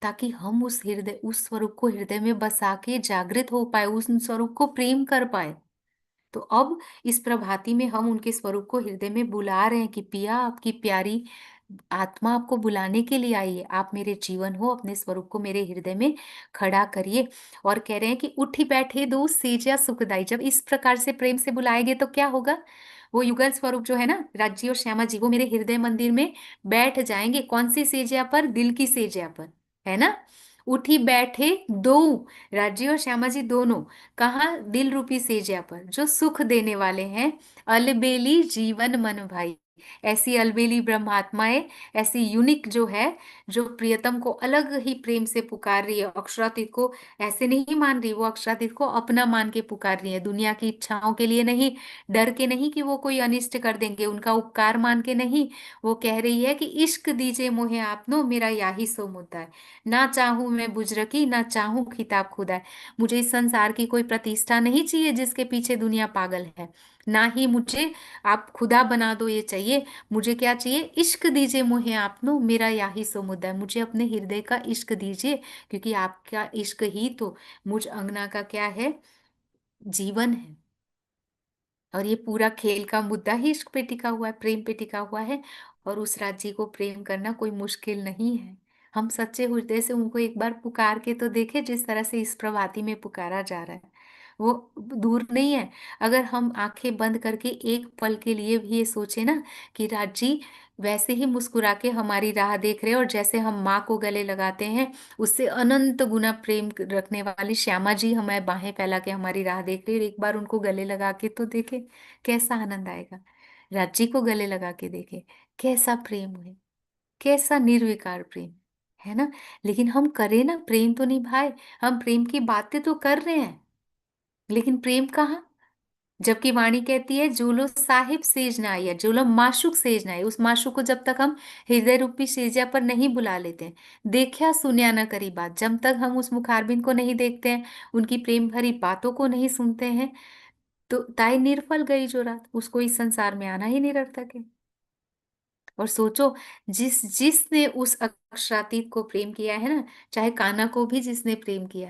ताकि हम उस हृदय, उस स्वरूप को हृदय में बसा के जागृत हो पाए, उस स्वरूप को प्रेम कर पाए। तो अब इस प्रभाति में हम उनके स्वरूप को हृदय में बुला रहे हैं कि पिया, आपकी प्यारी आत्मा आपको बुलाने के लिए आई है, आप मेरे जीवन हो, अपने स्वरूप को मेरे हृदय में खड़ा करिए। और कह रहे हैं कि उठी बैठे दो सेजा सुखदाई। जब इस प्रकार से प्रेम से बुलाएंगे तो क्या होगा? वो युगल स्वरूप जो है ना, राज्य और श्यामा जी, वो मेरे हृदय मंदिर में बैठ जाएंगे। कौन सी सेजा पर? दिल की सेजा पर, है ना। उठी बैठे दो, राज्य और श्यामा जी दोनों, कहाँ? दिल रूपी सेजा पर, जो सुख देने वाले हैं। अलबेली जीवन मन भाई, ऐसी अलबेली ब्रह्मात्माएं, ऐसी यूनिक जो है, जो प्रियतम को अलग ही प्रेम से पुकार रही है। अक्षरातीत को ऐसे नहीं मान रही, वो अक्षरातीत को अपना मान के पुकार रही है, दुनिया की इच्छाओं के लिए नहीं, डर के नहीं कि वो कोई अनिष्ट कर देंगे, उनका उपकार मान के नहीं। वो कह रही है कि इश्क दीजे मोहे आपनो, मेरा याही सो मुद्दा है। ना चाहूं मैं बुजरकी, ना चाहूं खिताब खुदा है। मुझे इस संसार की कोई प्रतिष्ठा नहीं चाहिए जिसके पीछे दुनिया पागल है। ना ही मुझे आप खुदा बना दो ये चाहिए। मुझे क्या चाहिए? इश्क दीजिए मुहे आपनो, मेरा याही सो मुद्दा है। मुझे अपने हृदय का इश्क दीजिए, क्योंकि आपका इश्क ही तो मुझ अंगना का क्या है? जीवन है। और ये पूरा खेल का मुद्दा ही इश्क पे टिका हुआ है, प्रेम पे टिका हुआ है। और उस राज्य को प्रेम करना कोई मुश्किल नहीं है। हम सच्चे हृदय से उनको एक बार पुकार के तो देखे, जिस तरह से इस प्रभाती में पुकारा जा रहा है, वो दूर नहीं है। अगर हम आंखें बंद करके एक पल के लिए भी ये सोचे ना कि राजी वैसे ही मुस्कुरा के हमारी राह देख रहे हैं, और जैसे हम माँ को गले लगाते हैं, उससे अनंत गुना प्रेम रखने वाली श्यामा जी हमें बाहें फैला के हमारी राह देख रही है, और एक बार उनको गले लगा के तो देखे, कैसा आनंद आएगा। राजी को गले लगा के देखे, कैसा प्रेम है, कैसा निर्विकार प्रेम है ना। लेकिन हम करें ना, प्रेम तो निभाए। हम प्रेम की बातें तो कर रहे हैं, लेकिन प्रेम कहाँ? जबकि वाणी कहती है, जो लो साहिब सेज ना आइया, जो लो माशुक सेज ना आइया। उस माशुक को जब तक हम हृदय रूपी सेजा पर नहीं बुला लेते हैं, देखा सुनिया ना करी बात, जब तक हम उस मुखारबिंद को नहीं देखते हैं, उनकी प्रेम भरी बातों को नहीं सुनते हैं, तो ताई निर्फल गई जो रात, उसको इस संसार में आना ही निरर्थक है। और सोचो, जिसने उस अक्षरातीत को प्रेम किया है ना, चाहे कान्हा को भी जिसने प्रेम किया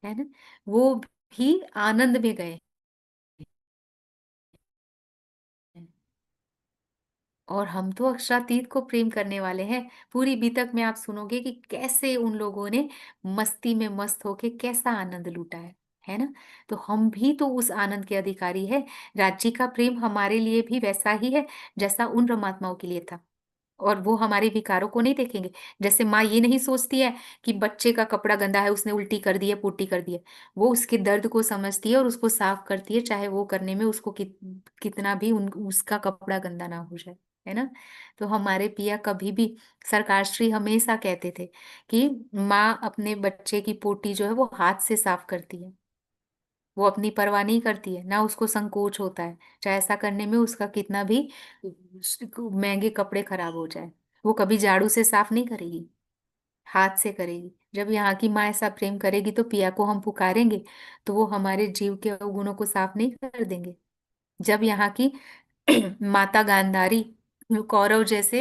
है ना, वो भी आनंद में गए। और हम तो अक्षरातीत को प्रेम करने वाले हैं। पूरी बीतक में आप सुनोगे कि कैसे उन लोगों ने मस्ती में मस्त होके कैसा आनंद लूटा है ना। तो हम भी तो उस आनंद के अधिकारी है। राज्य का प्रेम हमारे लिए भी वैसा ही है जैसा उन परमात्माओं के लिए था। और वो हमारे विकारों को नहीं देखेंगे। जैसे माँ ये नहीं सोचती है कि बच्चे का कपड़ा गंदा है, उसने उल्टी कर दी है, पोटी कर दी है। वो उसके दर्द को समझती है और उसको साफ करती है, चाहे वो करने में उसको कितना भी उसका कपड़ा गंदा ना हो जाए, है ना। तो हमारे पिया कभी भी, सरकार श्री हमेशा कहते थे कि माँ अपने बच्चे की पोटी जो है वो हाथ से साफ करती है। वो अपनी परवाह नहीं करती है, ना उसको संकोच होता है, चाहे ऐसा करने में उसका कितना भी महंगे कपड़े खराब हो जाए। वो कभी झाड़ू से साफ नहीं करेगी, हाथ से करेगी। जब यहाँ की माँ ऐसा प्रेम करेगी तो पिया को हम पुकारेंगे, तो वो हमारे जीव के अवगुणों को साफ नहीं कर देंगे। जब यहाँ की माता गांधारी कौरव जैसे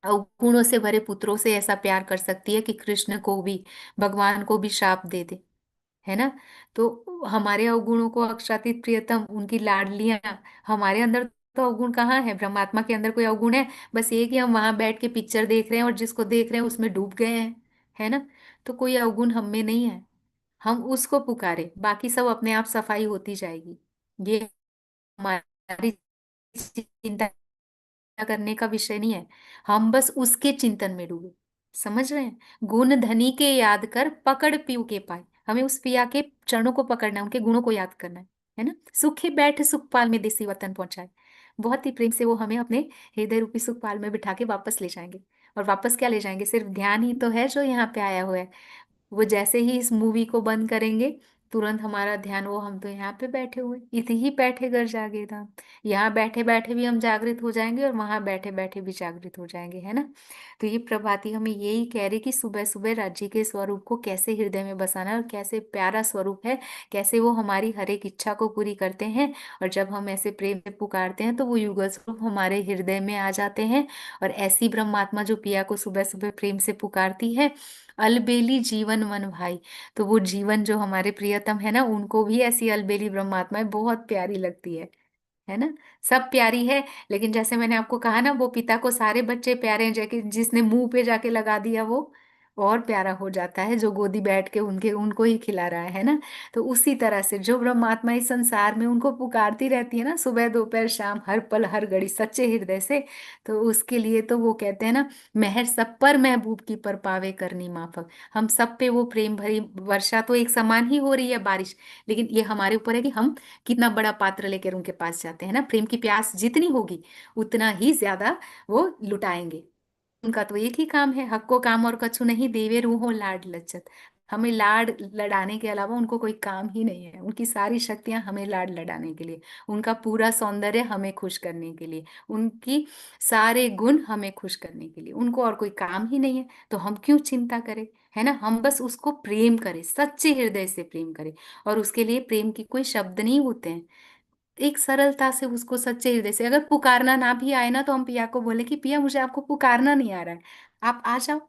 अवगुणों से भरे पुत्रों से ऐसा प्यार कर सकती है कि कृष्ण को भी, भगवान को भी शाप दे दे, है ना। तो हमारे अवगुणों को अक्षरातीत प्रियतम, उनकी लाडलियां, हमारे अंदर तो अवगुण कहाँ है? ब्रह्मात्मा के अंदर कोई अवगुण है? बस ये कि हम वहां बैठ के पिक्चर देख रहे हैं और जिसको देख रहे हैं उसमें डूब गए हैं, है ना। तो कोई अवगुण हम में नहीं है। हम उसको पुकारे, बाकी सब अपने आप सफाई होती जाएगी। ये हमारी चिंता करने का विषय नहीं है। हम बस उसके चिंतन में डूबे, समझ रहे हैं। गुण धनी के याद कर, पकड़ पीऊ के पाए। हमें उस पिया के चरणों को पकड़ना है, उनके गुणों को याद करना है ना। सुखे बैठ सुखपाल में देसी वतन पहुंचाए। बहुत ही प्रेम से वो हमें अपने हृदय रूपी सुखपाल में बिठा के वापस ले जाएंगे। और वापस क्या ले जाएंगे? सिर्फ ध्यान ही तो है जो यहाँ पे आया हुआ है। वो जैसे ही इस मूवी को बंद करेंगे, तुरंत हमारा ध्यान, वो हम तो यहाँ पे बैठे हुए, इति ही बैठे घर जागे धाम। यहाँ बैठे बैठे भी हम जागृत हो जाएंगे, और वहां बैठे बैठे भी जागृत हो जाएंगे, है ना। तो ये प्रभाती हमें यही कह रही कि सुबह सुबह राज्य के स्वरूप को कैसे हृदय में बसाना है, और कैसे प्यारा स्वरूप है, कैसे वो हमारी हर एक इच्छा को पूरी करते हैं। और जब हम ऐसे प्रेम से पुकारते हैं तो वो युगल स्वरूप हमारे हृदय में आ जाते हैं। और ऐसी ब्रह्मात्मा जो पिया को सुबह सुबह प्रेम से पुकारती है, अलबेली जीवन मन भाई। तो वो जीवन जो हमारे प्रियतम है ना, उनको भी ऐसी अलबेली ब्रह्मात्माएं बहुत प्यारी लगती है ना। सब प्यारी है, लेकिन जैसे मैंने आपको कहा ना, वो पिता को सारे बच्चे प्यारे हैं, जैसे जिसने मुंह पे जाके लगा दिया, वो और प्यारा हो जाता है, जो गोदी बैठ के उनके उनको ही खिला रहा है ना। तो उसी तरह से जो ब्रह्मात्मा इस संसार में उनको पुकारती रहती है ना, सुबह दोपहर शाम, हर पल हर घड़ी सच्चे हृदय से, तो उसके लिए तो वो कहते हैं ना, मेहर सब पर महबूब की पर पावे करनी माफक। हम सब पे वो प्रेम भरी वर्षा तो एक समान ही हो रही है, बारिश, लेकिन ये हमारे ऊपर है कि हम कितना बड़ा पात्र लेकर उनके पास जाते हैं ना। प्रेम की प्यास जितनी होगी उतना ही ज्यादा वो लुटाएंगे। उनका तो एक ही काम है, हक को काम और कछु नहीं, देवे रूहो लाड लज्जत। हमें लाड लडाने के अलावा उनको कोई काम ही नहीं है। उनकी सारी शक्तियां हमें लाड लडाने के लिए, उनका पूरा सौंदर्य हमें खुश करने के लिए, उनकी सारे गुण हमें खुश करने के लिए, उनको और कोई काम ही नहीं है। तो हम क्यों चिंता करें, है ना। हम बस उसको प्रेम करें, सच्चे हृदय से प्रेम करें। और उसके लिए प्रेम की कोई शब्द नहीं होते हैं। एक सरलता से उसको सच्चे हृदय से, अगर पुकारना ना भी आए ना, तो हम पिया को बोले कि पिया मुझे आपको पुकारना नहीं आ रहा है, आप आ जाओ।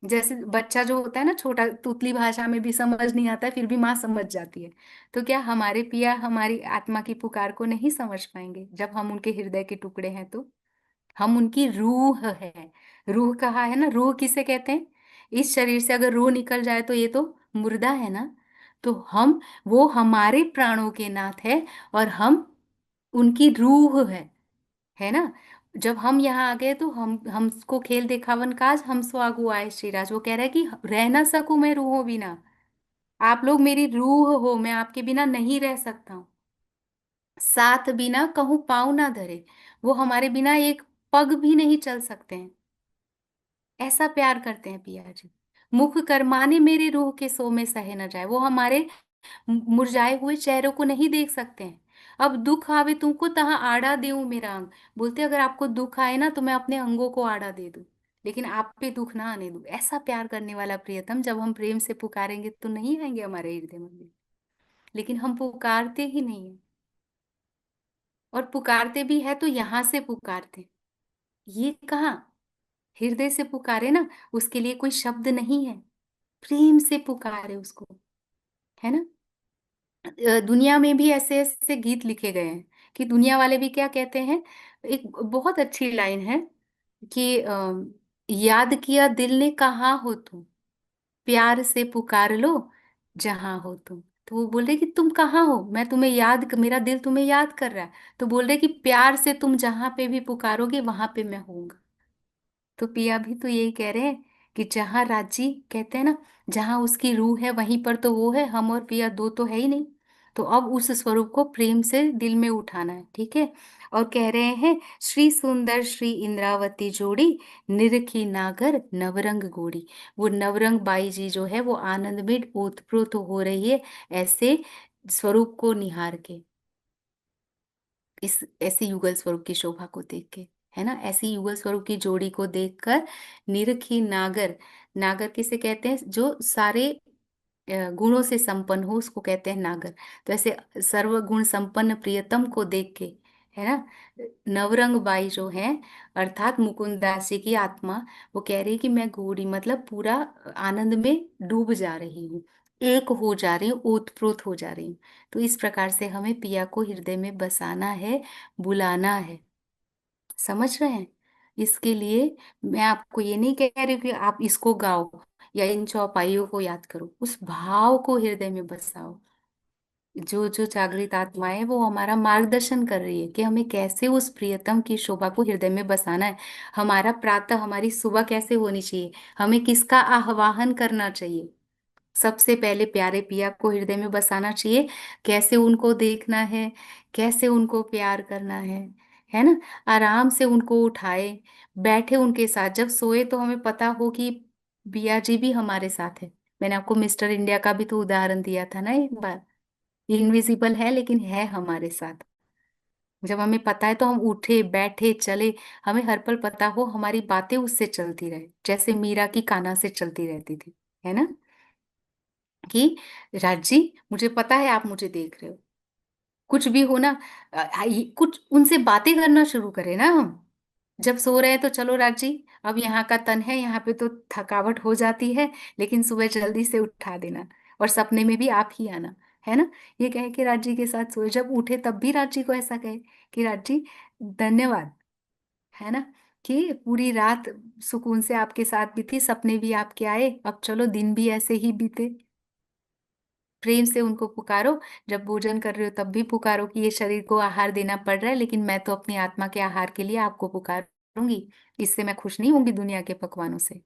जैसे बच्चा जो होता है ना छोटा, तूतली भाषा में भी समझ नहीं आता है, फिर भी माँ समझ जाती है। तो क्या हमारे पिया हमारी आत्मा की पुकार को नहीं समझ पाएंगे जब हम उनके हृदय के टुकड़े हैं? तो हम उनकी रूह है। रूह कहा है ना, रूह किसे कहते हैं? इस शरीर से अगर रूह निकल जाए तो ये तो मुर्दा है ना। तो हम, वो हमारे प्राणों के नाथ है, और हम उनकी रूह है ना। जब हम यहाँ आ गए तो हम हमको खेल देखावन काज हम सो आगु आए श्रीराज। वो कह रहा है कि रह ना सकूं मैं रूहों बिना, आप लोग मेरी रूह हो, मैं आपके बिना नहीं रह सकता हूँ। साथ बिना कहूँ पाँव ना धरे, वो हमारे बिना एक पग भी नहीं चल सकते हैं। ऐसा प्यार करते हैं पिया जी। मुख करमाने मेरे रूह के सो में सहे न जाए, वो हमारे मुरझाए हुए चेहरों को नहीं देख सकते हैं। अब दुख आवे तुमको तहां आड़ा देऊं मेरा अंग, बोलते अगर आपको दुख आए ना तो मैं अपने अंगों को आड़ा दे दूं, लेकिन आप पे दुख ना आने दूं। ऐसा प्यार करने वाला प्रियतम जब हम प्रेम से पुकारेंगे तो नहीं आएंगे हमारे हृदय में। लेकिन हम पुकारते ही नहीं है, और पुकारते भी है तो यहाँ से पुकारते, ये कहाँ, हृदय से पुकारे ना। उसके लिए कोई शब्द नहीं है, प्रेम से पुकारे उसको, है ना। दुनिया में भी ऐसे ऐसे गीत लिखे गए हैं कि दुनिया वाले भी क्या कहते हैं। एक बहुत अच्छी लाइन है कि याद किया दिल ने कहाँ हो तुम, प्यार से पुकार लो जहां हो तुम। तो वो बोल रहे कि तुम कहाँ हो, मैं तुम्हें याद, मेरा दिल तुम्हें याद कर रहा है। तो बोल रहे कि प्यार से तुम जहां पे भी पुकारोगे वहां पे मैं होऊंगा। तो पिया भी तो यही कह रहे हैं कि जहां राजी कहते हैं ना, जहां उसकी रूह है वहीं पर तो वो है, हम और पिया दो तो है ही नहीं। तो अब उस स्वरूप को प्रेम से दिल में उठाना है, ठीक है। और कह रहे हैं, श्री सुंदर श्री इंद्रावती जोड़ी, निरखी नागर नवरंग गोरी। वो नवरंग बाई जी जो है वो आनंद में ओतप्रोत हो रही है, ऐसे स्वरूप को निहार के, इस ऐसे युगल स्वरूप की शोभा को देख के, है ना। ऐसी युगल स्वरूप की जोड़ी को देखकर निरखी नागर, नागर किसे कहते हैं? जो सारे गुणों से संपन्न हो उसको कहते हैं नागर। तो ऐसे सर्वगुण संपन्न प्रियतम को देख के, है ना, नवरंग बाई जो है, अर्थात मुकुंद दास जी की आत्मा, वो कह रही है कि मैं गूढ़ी मतलब पूरा आनंद में डूब जा रही हूँ, एक हो जा रही हूँ, ओतप्रोत हो जा रही हूँ। तो इस प्रकार से हमें पिया को हृदय में बसाना है, बुलाना है। समझ रहे हैं? इसके लिए मैं आपको ये नहीं कह रही कि आप इसको गाओ या इन चौपाइयों को याद करो, उस भाव को हृदय में बसाओ। जो जो जागृत आत्मा है वो हमारा मार्गदर्शन कर रही है कि हमें कैसे उस प्रियतम की शोभा को हृदय में बसाना है। हमारा प्रातः, हमारी सुबह कैसे होनी चाहिए, हमें किसका आह्वान करना चाहिए। सबसे पहले प्यारे पिया को हृदय में बसाना चाहिए। कैसे उनको देखना है, कैसे उनको प्यार करना है ना। आराम से उनको उठाए, बैठे उनके साथ, जब सोए तो हमें पता हो कि बिया जी भी हमारे साथ है। मैंने आपको मिस्टर इंडिया का भी तो उदाहरण दिया था ना एक बार, इनविजिबल है लेकिन है हमारे साथ। जब हमें पता है तो हम उठे बैठे चले, हमें हर पल पता हो हमारी बातें उससे चलती रहे, जैसे मीरा की कान्हा से चलती रहती थी, है ना। कि राज जी, मुझे पता है आप मुझे देख रहे हो, कुछ भी हो ना, कुछ उनसे बातें करना शुरू करें ना हम। जब सो रहे हैं तो चलो राज जी, अब यहाँ का तन है, यहाँ पे तो थकावट हो जाती है, लेकिन सुबह जल्दी से उठा देना, और सपने में भी आप ही आना, है ना। ये कहे कि राज जी के साथ सोए, जब उठे तब भी राज जी को ऐसा कहे कि राज जी धन्यवाद, है ना। कि पूरी रात सुकून से आपके साथ बीती, सपने भी आपके आए, अब चलो दिन भी ऐसे ही बीते। प्रेम से उनको पुकारो, जब भोजन कर रहे हो तब भी पुकारो कि ये शरीर को आहार देना पड़ रहा है, लेकिन मैं तो अपनी आत्मा के आहार के लिए आपको पुकारूंगी। इससे मैं खुश नहीं होंगी दुनिया के पकवानों से,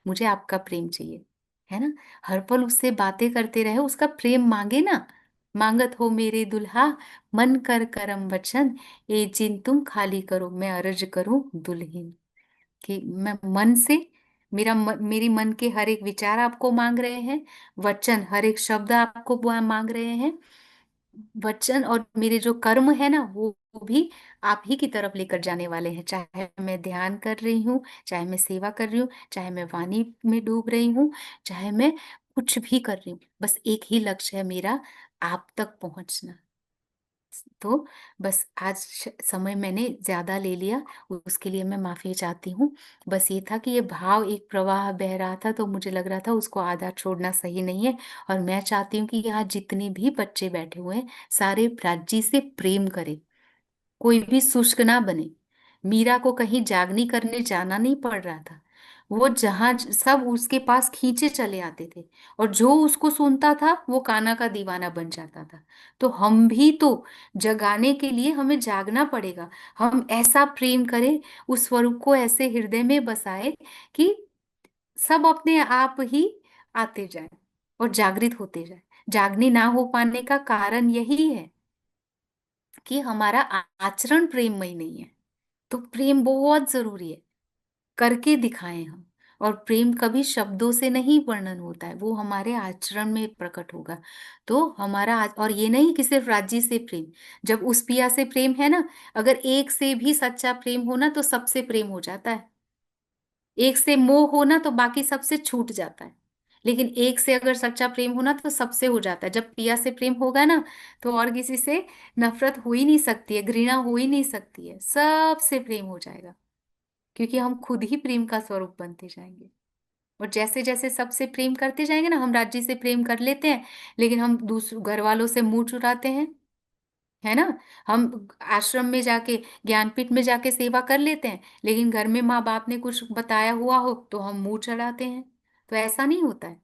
मुझे आपका प्रेम चाहिए, है ना। हर पल उससे बातें करते रहे, उसका प्रेम मांगे ना। मांगत हो मेरे दुल्हा, मन कर करम वचन, ए जिन तुम खाली करो, मैं अर्ज करूं दुल्हन। कि मैं मन से, मेरी मन के हर एक विचार आपको मांग रहे हैं, वचन हर एक शब्द आपको मांग रहे हैं, वचन और मेरे जो कर्म है ना वो भी आप ही की तरफ लेकर जाने वाले हैं। चाहे मैं ध्यान कर रही हूँ, चाहे मैं सेवा कर रही हूँ, चाहे मैं वाणी में डूब रही हूँ, चाहे मैं कुछ भी कर रही हूँ, बस एक ही लक्ष्य है मेरा, आप तक पहुंचना। तो बस आज समय मैंने ज्यादा ले लिया, उसके लिए मैं माफी चाहती हूँ। बस ये था कि ये भाव एक प्रवाह बह रहा था, तो मुझे लग रहा था उसको आधा छोड़ना सही नहीं है। और मैं चाहती हूँ कि यहाँ जितने भी बच्चे बैठे हुए हैं सारे राज्य से प्रेम करें, कोई भी शुष्क ना बने। मीरा को कहीं जागनी करने जाना नहीं पड़ रहा था, वो जहां सब उसके पास खींचे चले आते थे, और जो उसको सुनता था वो कान्हा का दीवाना बन जाता था। तो हम भी तो जगाने के लिए हमें जागना पड़ेगा। हम ऐसा प्रेम करें, उस स्वरूप को ऐसे हृदय में बसाए कि सब अपने आप ही आते जाए और जागृत होते जाए। जागने ना हो पाने का कारण यही है कि हमारा आचरण प्रेममय नहीं है। तो प्रेम बहुत जरूरी है, करके दिखाएं हम। और प्रेम कभी शब्दों से नहीं वर्णन होता है, वो हमारे आचरण में प्रकट होगा। तो और ये नहीं कि सिर्फ राज्य से प्रेम, जब उस पिया से प्रेम है ना, अगर एक से भी सच्चा प्रेम होना तो सबसे प्रेम हो जाता है। एक से मोह होना तो बाकी सबसे छूट जाता है, लेकिन एक से अगर सच्चा प्रेम होना तो सबसे हो जाता है। जब पिया से प्रेम होगा ना तो और किसी से नफरत हो ही नहीं सकती है, घृणा हो ही नहीं सकती है, सबसे प्रेम हो जाएगा, क्योंकि हम खुद ही प्रेम का स्वरूप बनते जाएंगे। और जैसे जैसे सबसे प्रेम करते जाएंगे ना, हम राज्य से प्रेम कर लेते हैं, लेकिन हम दूसरे घर वालों से मुंह चुराते हैं, है ना। हम आश्रम में जाके, ज्ञानपीठ में जाके सेवा कर लेते हैं, लेकिन घर में माँ बाप ने कुछ बताया हुआ हो तो हम मुंह चढ़ाते हैं। तो ऐसा नहीं होता है।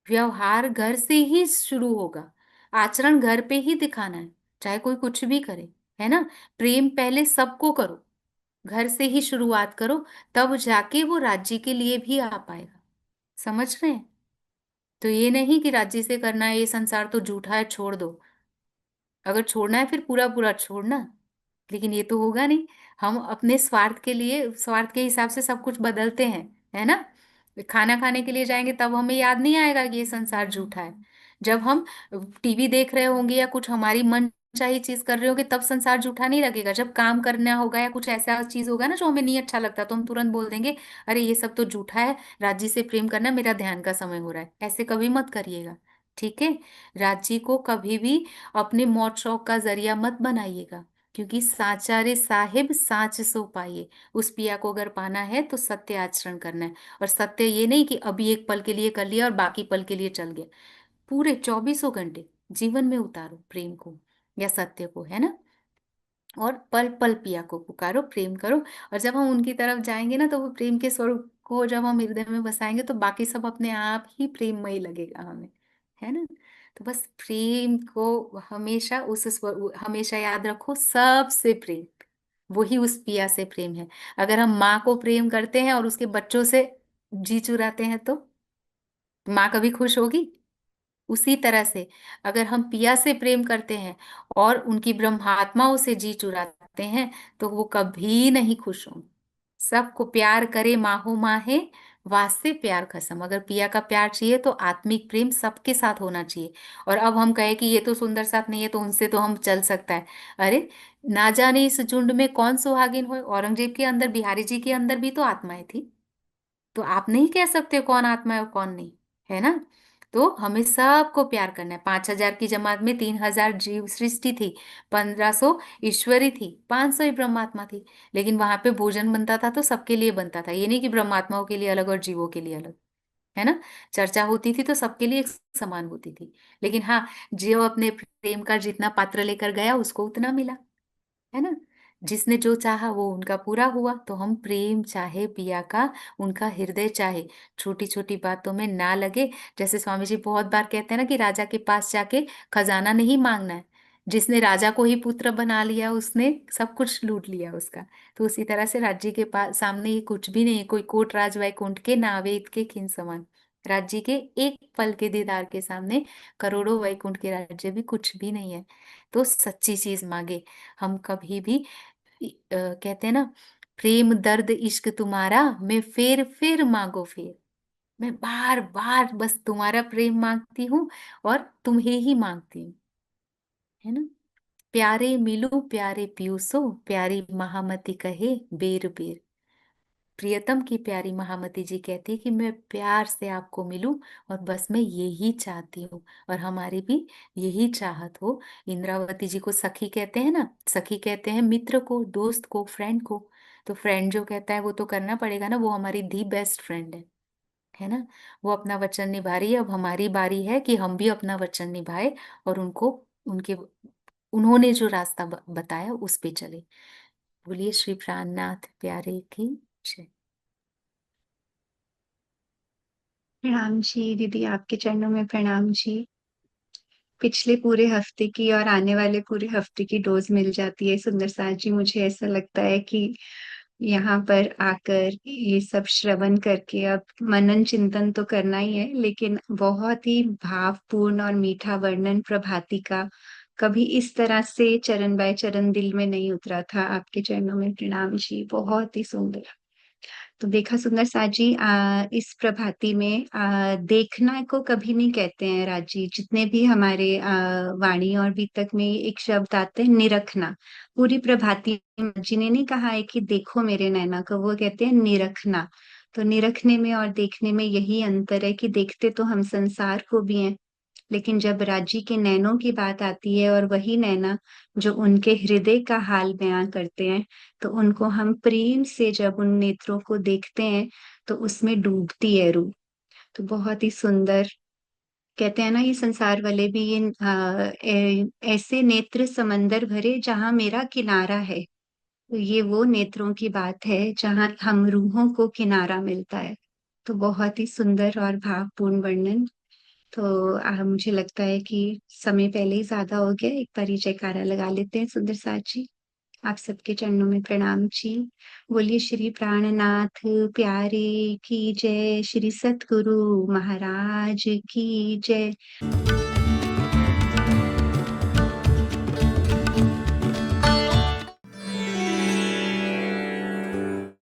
व्यवहार घर से ही शुरू होगा, आचरण घर पे ही दिखाना है, चाहे कोई कुछ भी करे, है ना। प्रेम पहले सबको करो, घर से ही शुरुआत करो, तब जाके वो राज्य के लिए भी आ पाएगा। समझ रहे हैं। तो ये नहीं कि राज्य से करना है, ये संसार तो झूठा है छोड़ दो। अगर छोड़ना है फिर पूरा पूरा छोड़ना, लेकिन ये तो होगा नहीं। हम अपने स्वार्थ के लिए, स्वार्थ के हिसाब से सब कुछ बदलते हैं, है ना। खाना खाने के लिए जाएंगे तब हमें याद नहीं आएगा कि ये संसार झूठा है। जब हम टीवी देख रहे होंगे या कुछ हमारी मन चाही चीज कर रहे होंगे तब संसार झूठा नहीं लगेगा। जब काम करना होगा या कुछ ऐसा चीज होगा ना जो हमें नहीं अच्छा लगता, तो हम तुरंत बोल देंगे अरे ये सब तो झूठा है, राज्य से प्रेम करना, मेरा ध्यान का समय हो रहा है। ऐसे कभी मत करिएगा, ठीक है। राज्य को कभी भी अपने मौत शौक का जरिया मत बनाइएगा, क्योंकि साचा रे साहिब साच सो पाइए। उस पिया को अगर पाना है तो सत्य आचरण करना है। और सत्य ये नहीं कि अभी एक पल के लिए कर लिया और बाकी पल के लिए चल गया। पूरे 24 घंटे जीवन में उतारो प्रेम को या सत्य को, है ना। और पल पल पिया को पुकारो, प्रेम करो। और जब हम उनकी तरफ जाएंगे ना तो वो प्रेम के स्वरूप को जब हम हृदय में बसाएंगे तो बाकी सब अपने आप ही प्रेममय लगेगा हमें, है ना। तो बस प्रेम को हमेशा हमेशा याद रखो, सबसे प्रेम वही उस पिया से प्रेम है। अगर हम माँ को प्रेम करते हैं और उसके बच्चों से जी चुराते हैं तो माँ कभी खुश होगी? उसी तरह से अगर हम पिया से प्रेम करते हैं और उनकी ब्रह्मात्माओं से जी चुराते हैं तो वो कभी नहीं खुश होंगे। सबको प्यार करे माहो माहे, वास्ते प्यार खसम। अगर पिया का प्यार चाहिए तो आत्मिक प्रेम सबके साथ होना चाहिए। और अब हम कहे कि ये तो सुंदर साथ नहीं है तो उनसे तो हम चल सकता है। अरे ना जाने इस झुंड में कौन सुहागिन हो, औरंगजेब के अंदर, बिहारी जी के अंदर भी तो आत्माएं थी। तो आप नहीं कह सकते कौन आत्मा है और कौन नहीं, है ना। तो हमें सबको प्यार करना है। 5,000 की जमात में 3,000 जीव सृष्टि थी, 1,500 ईश्वरी थी, 500 ही ब्रह्मात्मा थी। लेकिन वहां पे भोजन बनता था तो सबके लिए बनता था, ये नहीं कि ब्रह्मात्माओं के लिए अलग और जीवों के लिए अलग, है ना। चर्चा होती थी तो सबके लिए एक समान होती थी। लेकिन हाँ, जो अपने प्रेम का जितना पात्र लेकर गया उसको उतना मिला, है ना। जिसने जो चाहा वो उनका पूरा हुआ। तो हम प्रेम चाहे पिया का, उनका हृदय चाहे, छोटी छोटी बातों में ना लगे। जैसे स्वामी जी बहुत बार कहते हैं ना कि राजा के पास जाके खजाना नहीं मांगना है। जिसने राजा को ही पुत्र बना लिया उसने सब कुछ लूट लिया उसका। तो उसी तरह से राज्य के पास सामने ये कुछ भी नहीं है। कोई कोट राज वैकुंठ के नावे के खिन समान। राज्य के एक पल के दीदार के सामने करोड़ों वैकुंठ के राज्य भी कुछ भी नहीं है। तो सच्ची चीज मांगे। हम कभी भी कहते हैं ना, प्रेम दर्द इश्क तुम्हारा, मैं फिर मांगो फिर। मैं बार बार बस तुम्हारा प्रेम मांगती हूँ और तुम्हें ही मांगती हूँ, है ना। प्यारे मिलूं प्यारे पियूसो, प्यारी महामती कहे बेर बेर। प्रियतम की प्यारी महामती जी कहती है कि मैं प्यार से आपको मिलूं और बस मैं यही चाहती हूँ। और हमारी भी यही चाहत हो। इंद्रावती जी को सखी कहते हैं ना, सखी कहते हैं मित्र को, दोस्त को, फ्रेंड को। तो फ्रेंड जो कहता है वो तो करना पड़ेगा ना, वो हमारी दी बेस्ट फ्रेंड है ना। वो अपना वचन निभा रही है, अब हमारी बारी है कि हम भी अपना वचन निभाए और उनको उनके उन्होंने जो रास्ता बताया उस पे चले। बोलिए श्री प्राणनाथ प्यारे की जय। प्रणाम जी दीदी, आपके चरणों में प्रणाम जी। पिछले पूरे हफ्ते की और आने वाले पूरे हफ्ते की डोज मिल जाती है सुंदर साथ जी। मुझे ऐसा लगता है कि यहाँ पर आकर ये सब श्रवण करके अब मनन चिंतन तो करना ही है, लेकिन बहुत ही भावपूर्ण और मीठा वर्णन प्रभाती का कभी इस तरह से चरण बाय चरण दिल में नहीं उतरा था। आपके चरणों में प्रणाम जी, बहुत ही सुंदर। तो देखा सुंदर साथ जी, इस प्रभाती में देखना को कभी नहीं कहते हैं राजी। जितने भी हमारे वाणी और बीतक में एक शब्द आते हैं निरखना। पूरी प्रभाती में जी ने नहीं कहा है कि देखो मेरे नैना को, वो कहते हैं निरखना। तो निरखने में और देखने में यही अंतर है कि देखते तो हम संसार को भी हैं, लेकिन जब राजी के नैनों की बात आती है और वही नैना जो उनके हृदय का हाल बयां करते हैं, तो उनको हम प्रेम से जब उन नेत्रों को देखते हैं तो उसमें डूबती है रूह। तो बहुत ही सुंदर। कहते हैं ना ये संसार वाले भी, ये ऐसे नेत्र समंदर भरे जहां मेरा किनारा है। तो ये वो नेत्रों की बात है जहां हम रूहों को किनारा मिलता है। तो बहुत ही सुंदर और भावपूर्ण वर्णन। तो मुझे लगता है कि समय पहले ही ज्यादा हो गया, एक बार ही जयकारा लगा लेते हैं सुंदर साथ जी। आप सबके चरणों में प्रणाम जी। बोलिए श्री प्राणनाथ प्यारे की जय, श्री सतगुरु महाराज की जय।